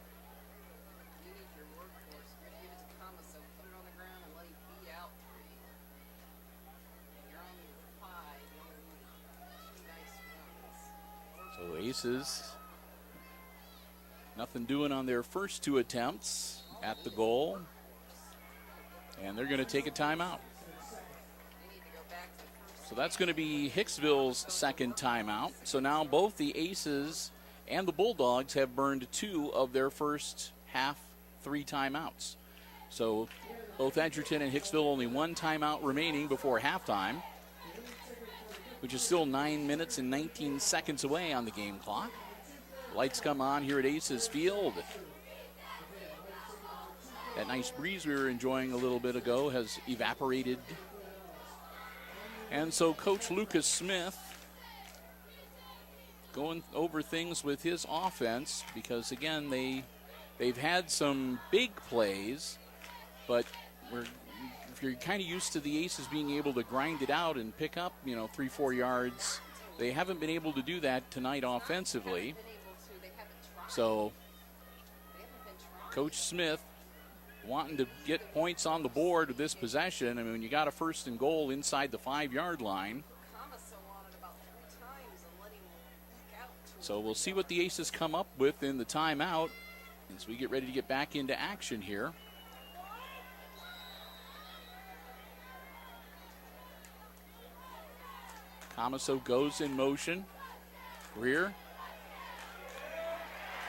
S1: So Aces, nothing doing on their first 2 attempts at the goal. And they're going to take a timeout. So that's going to be Hicksville's 2nd timeout. So now both the Aces and the Bulldogs have burned 2 of their first half 3 timeouts. So both Edgerton and Hicksville only 1 timeout remaining before halftime, which is still 9 minutes and 19 seconds away on the game clock. Lights come on here at Aces Field. That nice breeze we were enjoying a little bit ago has evaporated. And so Coach Lucas Smith going over things with his offense, because again they've had some big plays, but if you're kind of used to the Aces being able to grind it out and pick up 3-4 yards, they haven't been able to do that tonight offensively. So Coach Smith wanting to get points on the board with this possession. I mean, when you got a 1st and goal inside the 5-yard line. So we'll see what the Aces come up with in the timeout as we get ready to get back into action here. Comiso goes in motion. Greer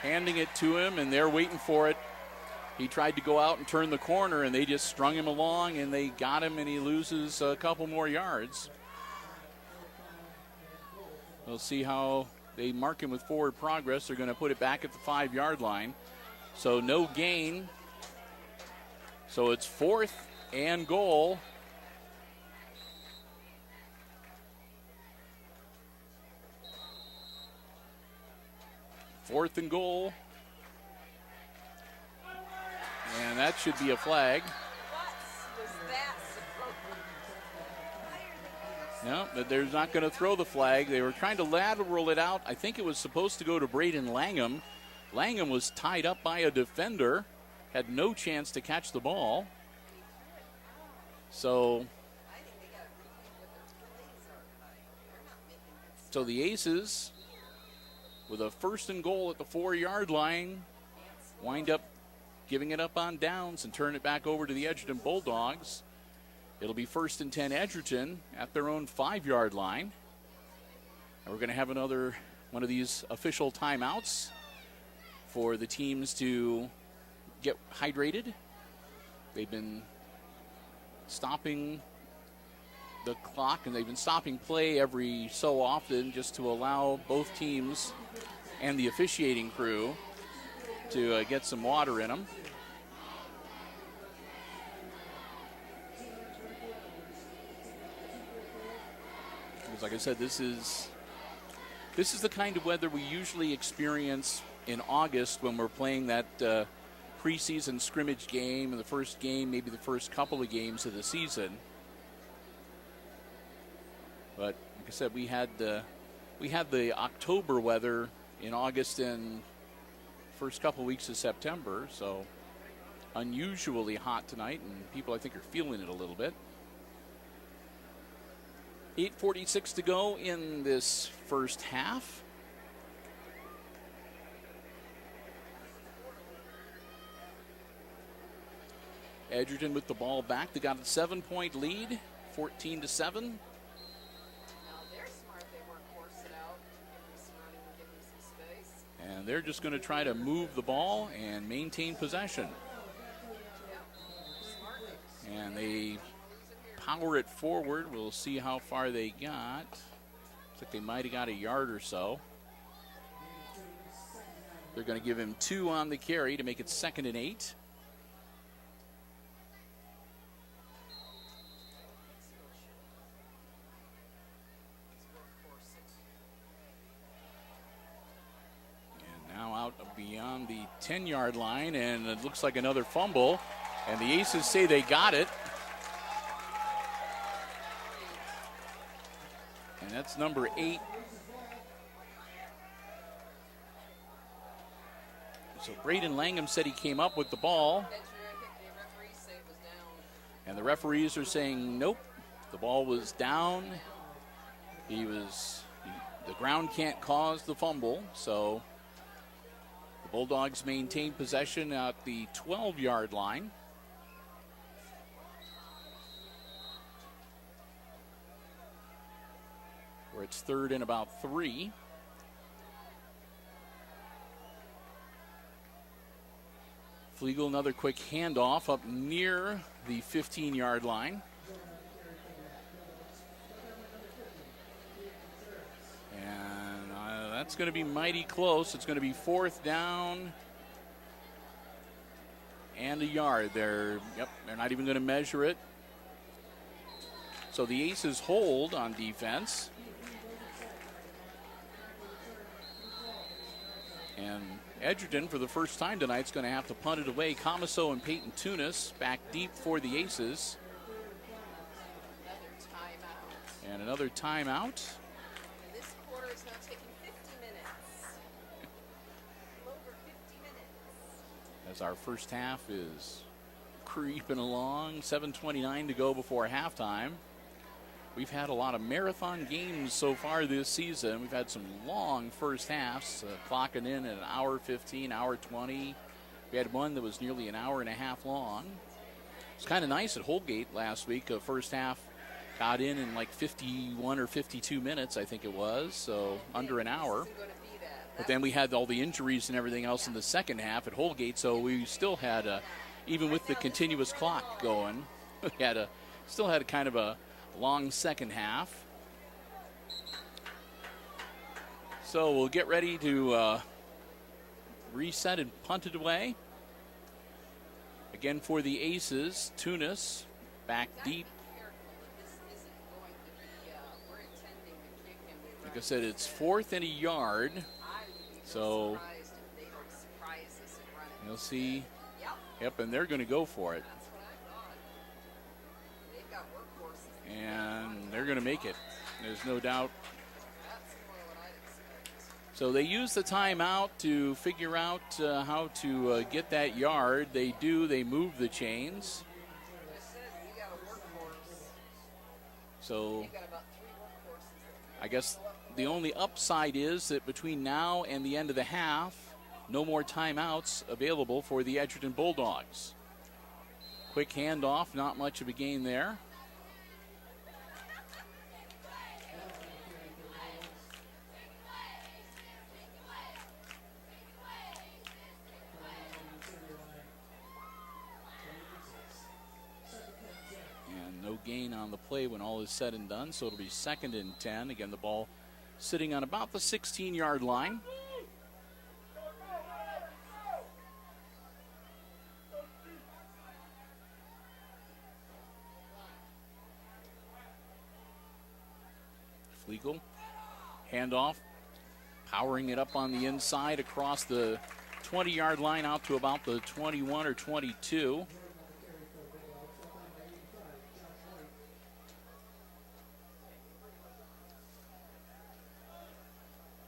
S1: handing it to him, and they're waiting for it. He tried to go out and turn the corner, and they just strung him along, and they got him, and he loses a couple more yards. We'll see how they mark him with forward progress. They're going to put it back at the 5-yard line. So no gain. So it's 4th and goal. Fourth and goal. And that should be a flag.
S2: What was that supposed to be?
S1: No, but they're not going to throw the flag. They were trying to lateral it out. I think it was supposed to go to Braden Langham. Langham was tied up by a defender, had no chance to catch the ball. So the Aces, with a 1st and goal at the 4-yard line, wind up giving it up on downs and turn it back over to the Edgerton Bulldogs. It'll be 1st and 10 Edgerton at their own 5-yard line. And we're going to have another one of these official timeouts for the teams to get hydrated. They've been stopping the clock, and they've been stopping play every so often just to allow both teams and the officiating crew to get some water in them. Because like I said, this is the kind of weather we usually experience in August when we're playing that preseason scrimmage game, and the first game, maybe the first couple of games of the season. But like I said, we had the October weather in August and first couple weeks of September, so unusually hot tonight, and people I think are feeling it a little bit. 8:46 to go in this first half. Edgerton with the ball back. They got a 7-point lead, 14-7.
S2: Now they're smart. They weren't forced it out. Give them some space.
S1: And they're just going to try to move the ball and maintain possession. And they power it forward. We'll see how far they got. Looks like they might have got a yard or so. They're going to give him 2 on the carry to make it 2nd and 8. Beyond the 10-yard line, and it looks like another fumble, and the Aces say they got it. And that's number 8. So Braden Langham said he came up with the ball. And the referees are saying, nope, the ball was down. The ground can't cause the fumble, so Bulldogs maintain possession at the 12-yard line. Where it's 3rd and about 3. Flegel, another quick handoff up near the 15-yard line. That's going to be mighty close. It's going to be 4th down and a yard. They're not even going to measure it. So the Aces hold on defense. And Edgerton, for the first time tonight, is going to have to punt it away. Comiso and Peyton Tunis back deep for the Aces. Another timeout.
S2: This quarter is now taking 50 minutes. Over 50 minutes.
S1: As our first half is creeping along. 7:29 to go before halftime. We've had a lot of marathon games so far this season. We've had some long first halves, clocking in at an hour 15, hour 20. We had one that was nearly an hour and a half long. It's kind of nice at Holgate last week. The first half got in like 51 or 52 minutes, I think it was, so under an hour. But then we had all the injuries and everything else in the second half at Holgate, so we still had, even with the continuous clock going, we still had a kind of a long second half. So we'll get ready to reset and punt it away. Again for the Aces, Tunis back deep. Like I said, it's 4th and a yard. So you'll see. Yep, and they're going to go for it. And they're going to make it. There's no doubt. So they use the timeout to figure out how to get that yard. They do. They move the chains. So I guess the only upside is that between now and the end of the half, no more timeouts available for the Edgerton Bulldogs. Quick handoff, not much of a gain there. And no gain on the play when all is said and done, so it'll be 2nd and 10. Again, the ball sitting on about the 16-yard line. Flegel, handoff, powering it up on the inside across the 20-yard line out to about the 21 or 22.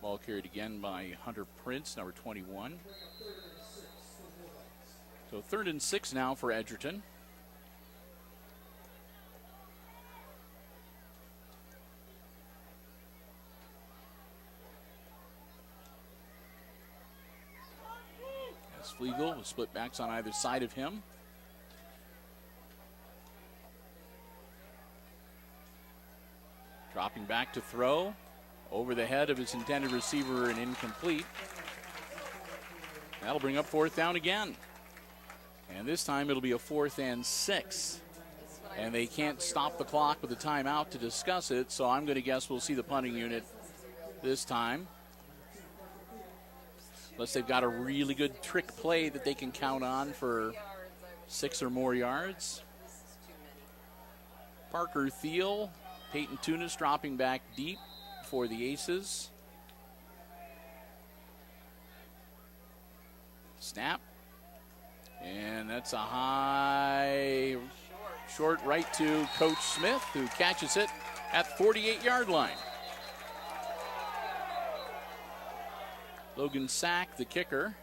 S1: Ball carried again by Hunter Prince, number 21. So 3rd and 6 now for Edgerton. As Flegel with split backs on either side of him. Dropping back to throw. Over the head of his intended receiver and incomplete. That'll bring up 4th down again. And this time it'll be a 4th and 6. And they can't stop the clock with a timeout to discuss it, so I'm going to guess we'll see the punting unit this time. Unless they've got a really good trick play that they can count on for 6 or more yards. Parker Thiel, Peyton Tunis dropping back deep for the Aces. Snap. And that's a high, short right to Coach Smith, who catches it at the 48-yard line. Logan Sack, the kicker.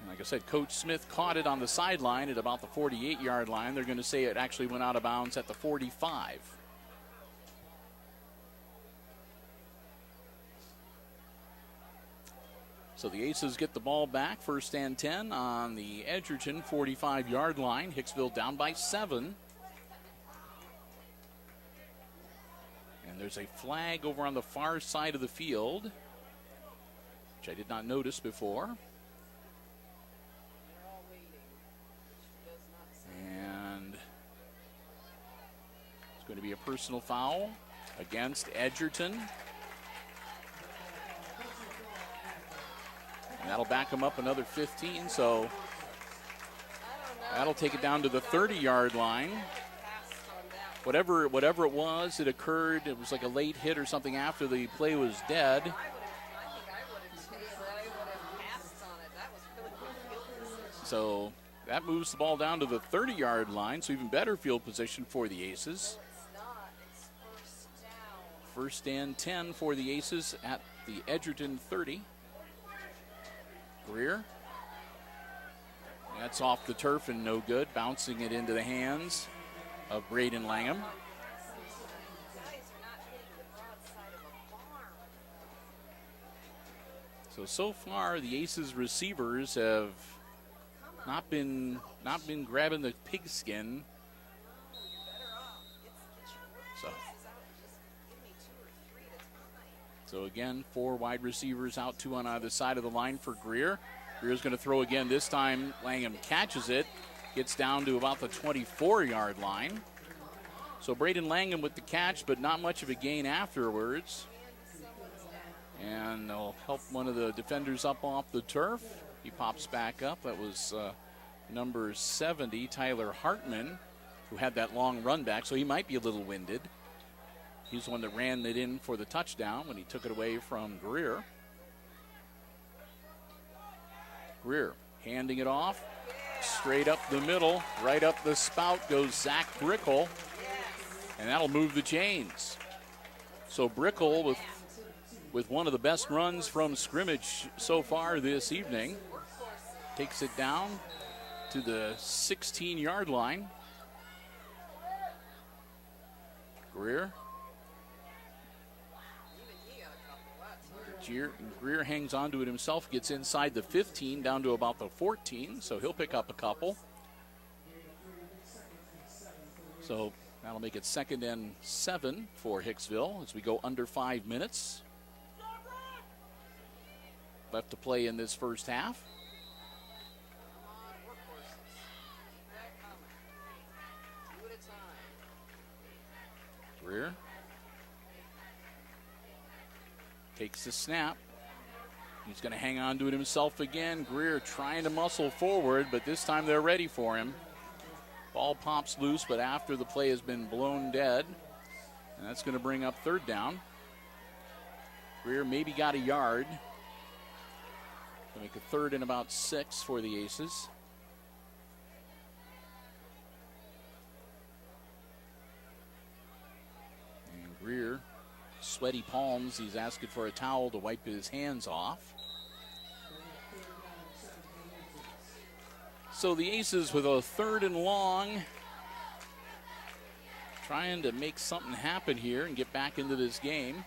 S1: Like I said, Coach Smith caught it on the sideline at about the 48-yard line. They're going to say it actually went out of bounds at the 45. So the Aces get the ball back, 1st and 10 on the Edgerton 45-yard line. Hicksville down by 7. And there's a flag over on the far side of the field, which I did not notice before. And it's going to be a personal foul against Edgerton. And that'll back them up another 15, so that'll take it down to the 30-yard line. Whatever it was, it occurred. It was like a late hit or something after the play was dead. So that moves the ball down to the 30-yard line, so even better field position for the Aces. 1st and 10 for the Aces at the Edgerton 30. Greer. That's off the turf and no good, bouncing it into the hands of Braden Langham. So far the Aces receivers have not been grabbing the pigskin. So So again, 4 wide receivers out, 2 on either side of the line for Greer. Greer's going to throw again. This time Langham catches it, gets down to about the 24-yard line. So Braden Langham with the catch, but not much of a gain afterwards. And they'll help one of the defenders up off the turf. He pops back up. That was number 70, Tyler Hartman, who had that long run back, so he might be a little winded. He's the one that ran it in for the touchdown when he took it away from Greer. Greer handing it off. Straight up the middle, right up the spout goes Zach Brickle, and that'll move the chains. So Brickle with one of the best runs from scrimmage so far this evening takes it down to the 16-yard line. Greer. Greer hangs on to it himself, gets inside the 15, down to about the 14, so he'll pick up a couple. So that'll make it 2nd and 7 for Hicksville as we go under 5 minutes left to play in this first half. Greer takes the snap. He's going to hang on to it himself again. Greer trying to muscle forward, but this time they're ready for him. Ball pops loose, but after the play has been blown dead. And that's going to bring up 3rd down. Greer maybe got a yard. To make a 3rd and about 6 for the Aces. And Greer, sweaty palms. He's asking for a towel to wipe his hands off. So the Aces with a 3rd and long, trying to make something happen here and get back into this game.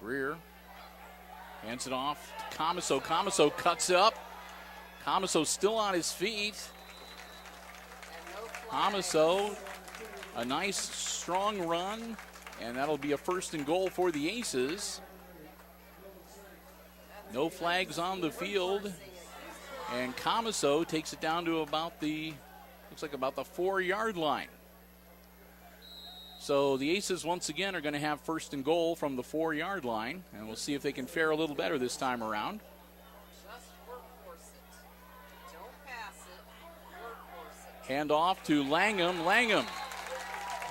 S1: Greer hands it off to Comiso. Comiso cuts up. Comiso still on his feet. Comiso, a nice strong run, and that'll be a 1st and goal for the Aces. No flags on the field, and Comiso takes it down to about the 4-yard line. So the Aces once again are going to have 1st and goal from the 4-yard line, and we'll see if they can fare a little better this time around.
S2: Just workforce it. Don't pass it. Workforce it.
S1: Hand off to Langham. Langham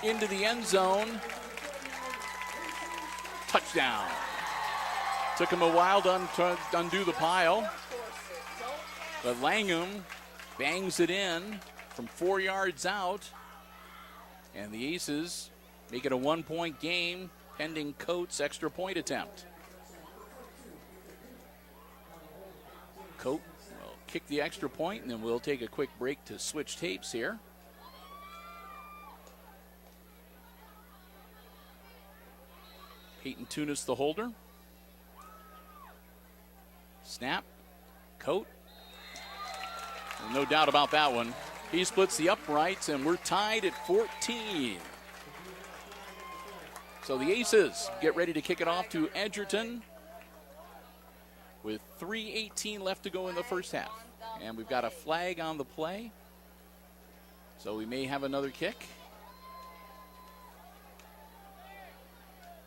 S1: into the end zone. Touchdown. Took him a while to undo the pile, but Langham bangs it in from 4 yards out, and the Aces make it a 1-point game pending Coates' extra point attempt. Coate will kick the extra point, and then we'll take a quick break to switch tapes here. Peyton Tunis, the holder. Snap. Coate. No doubt about that one. He splits the uprights, and we're tied at 14. So the Aces get ready to kick it off to Edgerton with 3:18 left to go in the first half. And we've got a flag on the play, so we may have another kick.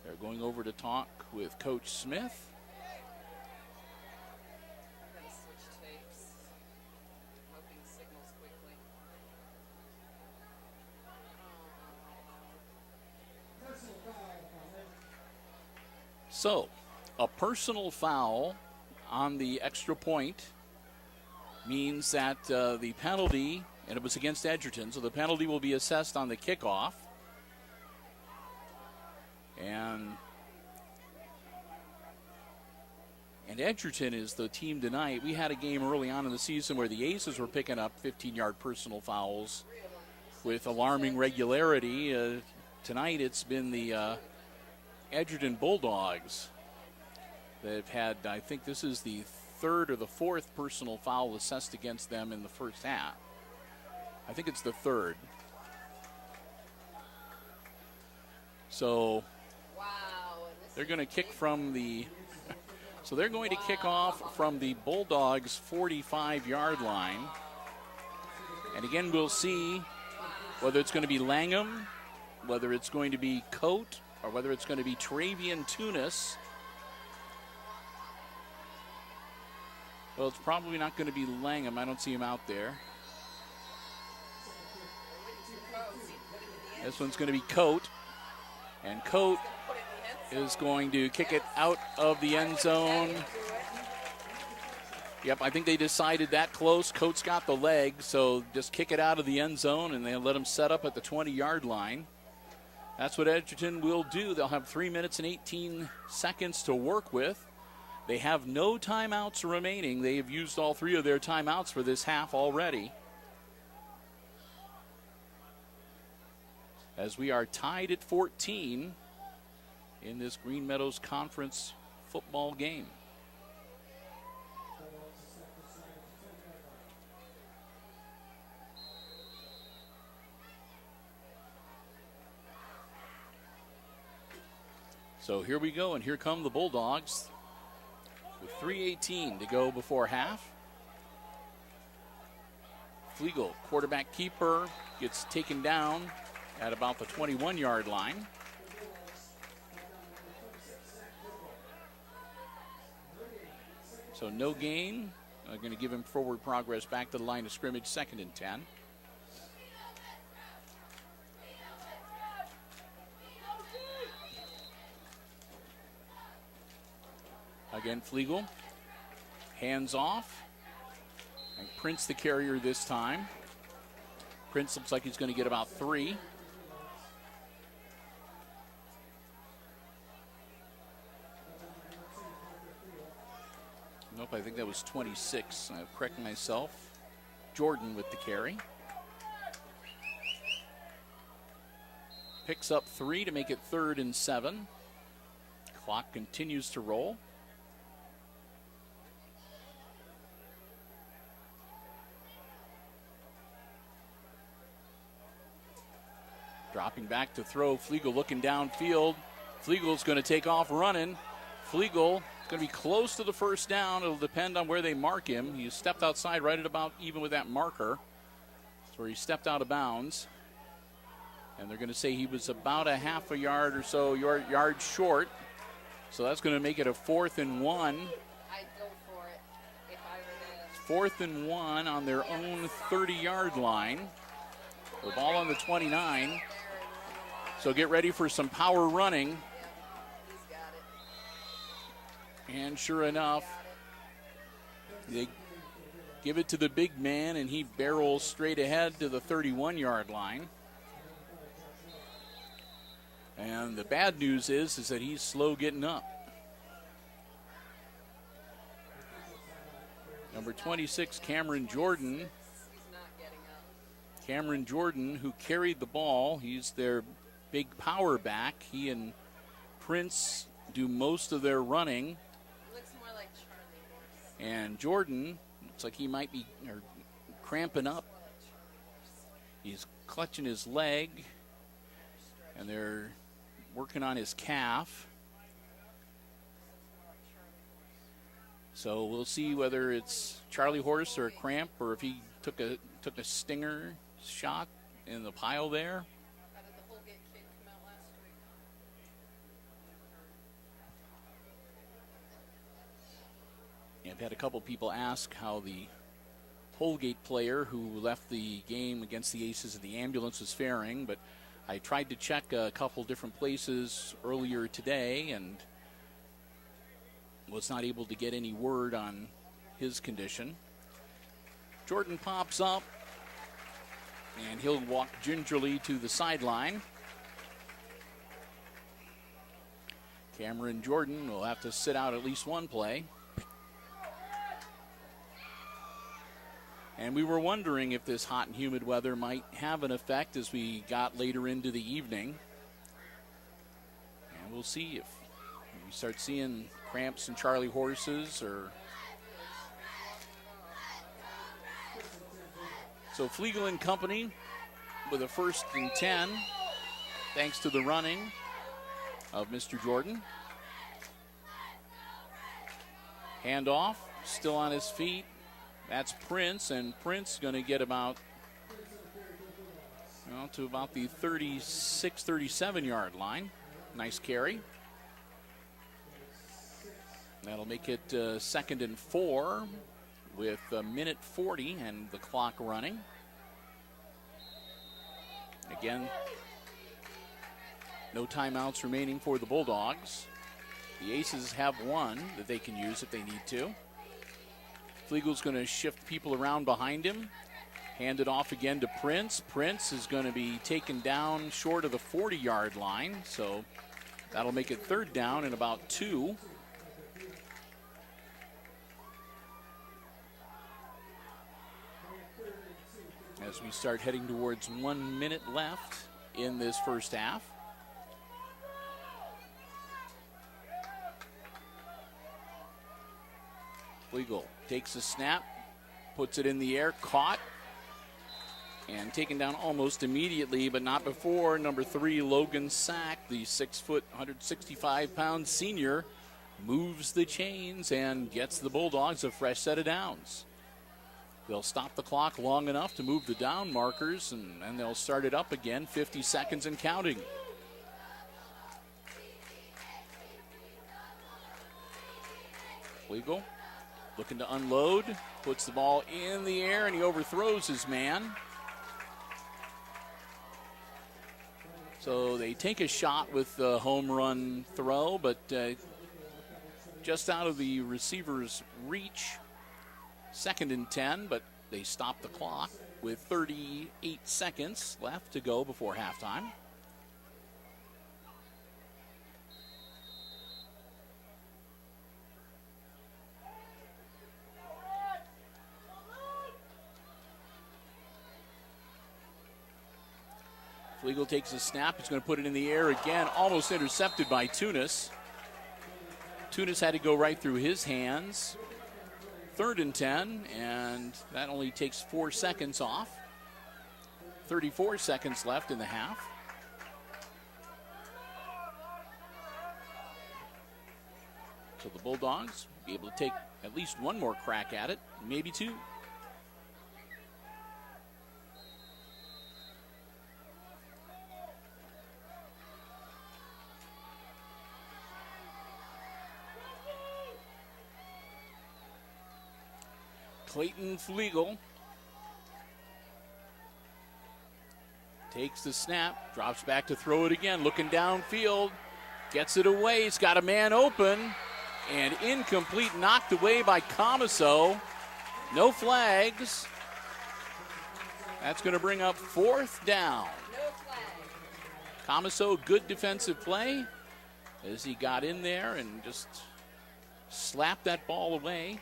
S1: They're going over to talk with Coach Smith.
S2: I'm going to switch tapes. Hoping signals quickly.
S1: So, a personal foul on the extra point means that the penalty, and it was against Edgerton, so the penalty will be assessed on the kickoff. And Edgerton is the team tonight. We had a game early on in the season where the Aces were picking up 15-yard personal fouls with alarming regularity. Tonight it's been the Edgerton Bulldogs that have had, I think this is the 3rd or the 4th personal foul assessed against them in the first half. I think it's the 3rd. So
S2: Wow. And this
S1: they're going to kick from the so they're going to kick off from the Bulldogs' 45-yard line. And again, we'll see whether it's going to be Langham, whether it's going to be Coate, or whether it's going to be Travian Tunis. Well, it's probably not going to be Langham. I don't see him out there. This one's going to be Coate. And Coate is going to kick it out of the end zone. Yep, I think they decided that close. Coate's got the leg, so just kick it out of the end zone, and they'll let him set up at the 20-yard line. That's what Edgerton will do. They'll have 3 minutes and 18 seconds to work with. They have no timeouts remaining. They have used all 3 of their timeouts for this half already. As we are tied at 14 in this Green Meadows Conference football game. So here we go, and here come the Bulldogs with 3:18 to go before half. Flegel, quarterback keeper, gets taken down at about the 21-yard line. So no gain. Going to give him forward progress back to the line of scrimmage, 2nd and 10. Again, Flegel, hands off, and Prince the carrier this time. Prince looks like he's going to get about 3. Nope, I think that was 26. I'm correcting myself. Jordan with the carry. Picks up 3 to make it 3rd and 7. Clock continues to roll. Dropping back to throw. Flegel looking downfield. Flegel's going to take off running. Flegel going to be close to the first down. It'll depend on where they mark him. He stepped outside right at about even with that marker. That's where he stepped out of bounds. And they're going to say he was about a half a yard or so yard short. So that's going to make it a 4th and 1.
S2: I'd go for it if I were
S1: 4th and 1 on their own 30-yard line. The ball on the 29. So get ready for some power running.
S2: Yep, he's got it.
S1: And sure enough, they give it to the big man, and he barrels straight ahead to the 31-yard line. And the bad news is that he's slow getting up. Number 26, Cameron Jordan.
S2: He's not getting up.
S1: Cameron Jordan, who carried the ball, he's their big power back. He and Prince do most of their running.
S2: Looks more like Charlie Horse.
S1: And Jordan looks like he might be cramping up. He's clutching his leg, and they're working on his calf. So we'll see whether it's Charlie Horse or a cramp, or if he took a stinger shot in the pile there.
S2: How did the Holgate kid come out last week?
S1: I've had a couple people ask how the Holgate player who left the game against the Aces in the ambulance was faring, but I tried to check a couple different places earlier today and was not able to get any word on his condition. Jordan pops up, and he'll walk gingerly to the sideline. Cameron Jordan will have to sit out at least one play. And we were wondering if this hot and humid weather might have an effect as we got later into the evening. And we'll see if we start seeing cramps and Charlie Horses or... So Flegel and company with a 1st and 10, thanks to the running. of Mr. Jordan. Handoff, still on his feet. That's Prince, and Prince going to get about to about the 36, 37-yard line. Nice carry. That'll make it 2nd and 4 with a minute 40 and the clock running. Again, no timeouts remaining for the Bulldogs. The Aces have one that they can use if they need to. Flegel's going to shift people around behind him. Hand it off again to Prince. Prince is going to be taken down short of the 40-yard line, so that'll make it 3rd down and about 2. As we start heading towards 1 minute left in this first half. Flegel takes a snap, puts it in the air, caught, and taken down almost immediately, but not before number 3, Logan Sack, the 6-foot, 165-pound senior, moves the chains and gets the Bulldogs a fresh set of downs. They'll stop the clock long enough to move the down markers, and then they'll start it up again, 50 seconds and counting. Flegel looking to unload, puts the ball in the air, and he overthrows his man. So they take a shot with the home run throw, but just out of the receiver's reach. 2nd and 10, but they stop the clock with 38 seconds left to go before halftime. Flegel takes a snap. He's going to put it in the air again, almost intercepted by Tunis. Tunis had to go right through his hands. 3rd and 10, and that only takes 4 seconds off. 34 seconds left in the half. So the Bulldogs be able to take at least one more crack at it, maybe 2. Clayton Flegel takes the snap, drops back to throw it again, looking downfield, gets it away. He's got a man open, and incomplete, knocked away by Comiso. No flags. That's going to bring up 4th down.
S2: No flag.
S1: Comiso, good defensive play as he got in there and just slapped that ball away.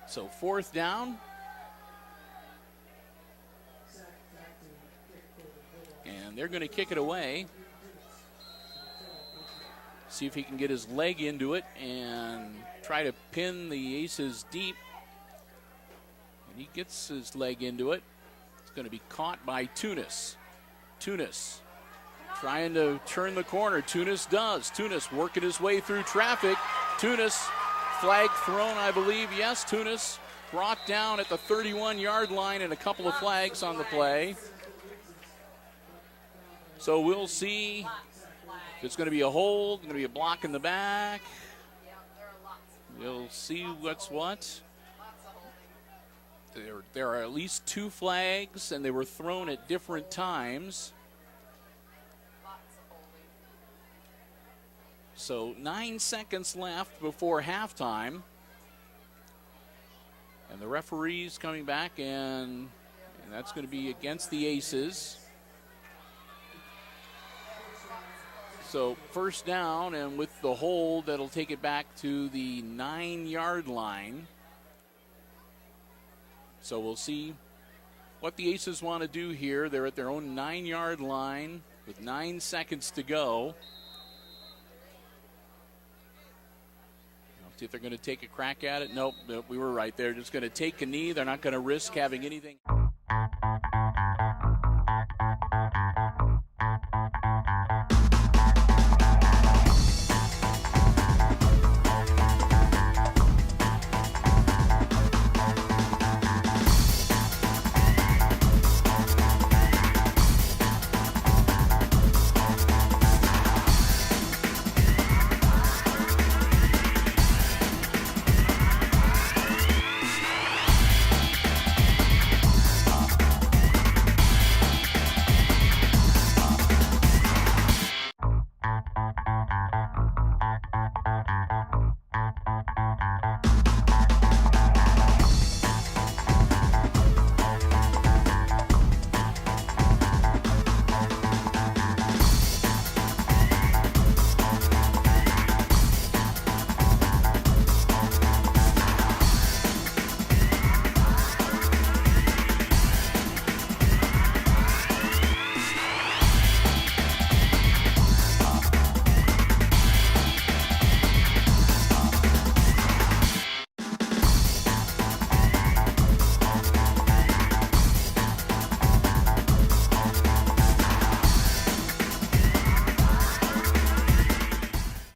S1: So 4th down. And they're going to kick it away. See if he can get his leg into it and try to pin the Aces deep. And he gets his leg into it. It's going to be caught by Tunis. Tunis trying to turn the corner. Tunis does. Tunis working his way through traffic. Tunis, flag thrown, I believe. Yes, Tunis brought down at the 31-yard line, and a couple of flags on the play. So we'll see if it's going to be a hold, going to be a block in the back.
S2: Yeah, there are lots.
S1: We'll see what's what.
S2: Lots of holding.
S1: There are at least 2 flags, and they were thrown at different times.
S2: Lots of holding.
S1: So 9 seconds left before halftime. And the referee's coming back, and that's going to be against the Aces. So 1st down, and with the hold, that'll take it back to the 9-yard line. So we'll see what the Aces want to do here. They're at their own 9-yard line with 9 seconds to go. See if they're going to take a crack at it. Nope, we were right. They're just going to take a knee. They're not going to risk having anything.